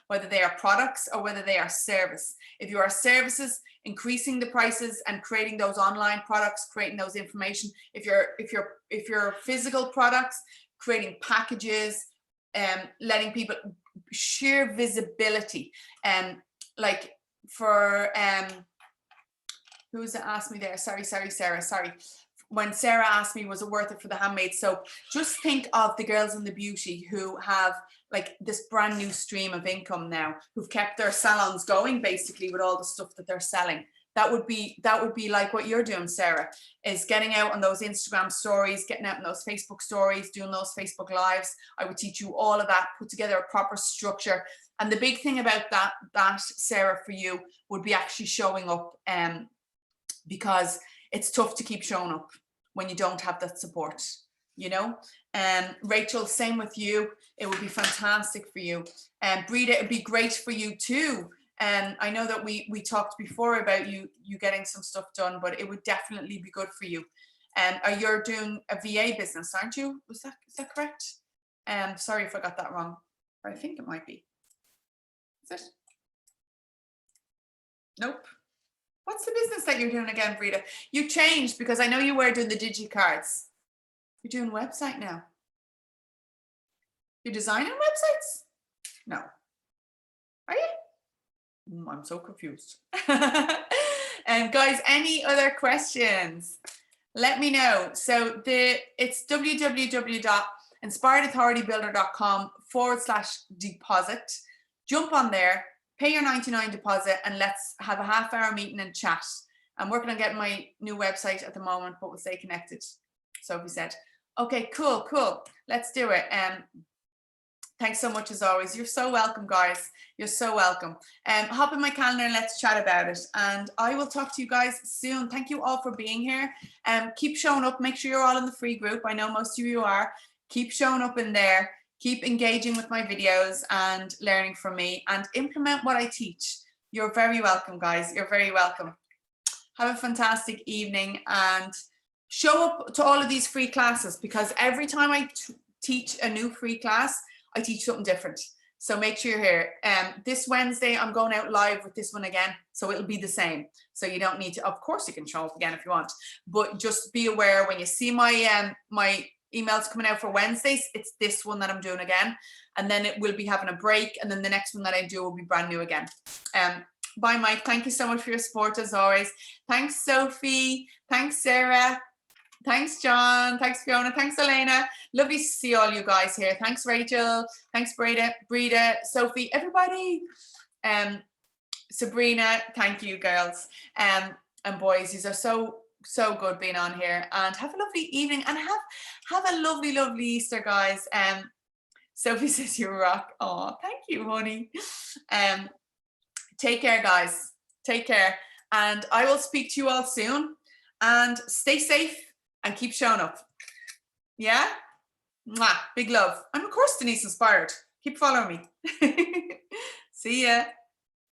whether they are products or whether they are service. If you are services, increasing the prices and creating those online products, creating those information. If you're physical products, creating packages, letting people sheer visibility. Like for who's asked me there? Sorry, Sarah. Sorry. When Sarah asked me, was it worth it for the handmade soap? Just think of the girls in the beauty who have like this brand new stream of income now, who've kept their salons going basically with all the stuff that they're selling. That would be like what you're doing, Sarah, is getting out on those Instagram stories, getting out on those Facebook stories, doing those Facebook lives. I would teach you all of that, put together a proper structure. And the big thing about that Sarah, for you would be actually showing up, because it's tough to keep showing up when you don't have that support, Rachel, same with you. It would be fantastic for you. Breda, it'd be great for you too. I know that we talked before about you getting some stuff done, but it would definitely be good for you. You're doing a VA business, aren't you? Is that correct? Sorry if I got that wrong, or I think it might be. Is it? Nope. What's the business that you're doing again, Breda? You changed, because I know you were doing the DigiCards. You're doing a website now. You're designing websites? No. Are you? I'm so confused. Guys, any other questions? Let me know. So it's www.inspiredauthoritybuilder.com/deposit. Jump on there, pay your $99 deposit, and let's have a half-hour meeting and chat. I'm working on getting my new website at the moment, but we'll stay connected. Sophie said, Okay, cool. Let's do it. Thanks so much as always. You're so welcome, guys. You're so welcome. Hop in my calendar and let's chat about it. And I will talk to you guys soon. Thank you all for being here. Keep showing up. Make sure you're all in the free group. I know most of you are. Keep showing up in there. Keep engaging with my videos and learning from me and implement what I teach. You're very welcome, guys. You're very welcome. Have a fantastic evening and show up to all of these free classes, because every time I teach a new free class, I teach something different. So make sure you're here. This Wednesday, I'm going out live with this one again. So it'll be the same. So you don't need to, of course you can show up again if you want, but just be aware when you see my my emails coming out for Wednesdays, it's this one that I'm doing again. And then it will be having a break. And then the next one that I do will be brand new again. Bye, Mike. Thank you so much for your support as always. Thanks, Sophie. Thanks, Sarah. Thanks, John. Thanks, Fiona. Thanks, Elena. Lovely to see all you guys here. Thanks, Rachel. Thanks, Breda, Sophie, everybody. Sabrina, thank you, girls and boys. These are so good being on here. And have a lovely evening and have a lovely Easter, guys. Sophie says you rock. Oh, thank you, honey. Take care, guys. Take care. And I will speak to you all soon. And stay safe. And keep showing up. Yeah? Mwah. Big love. I'm of course Denise inspired. Keep following me. See ya.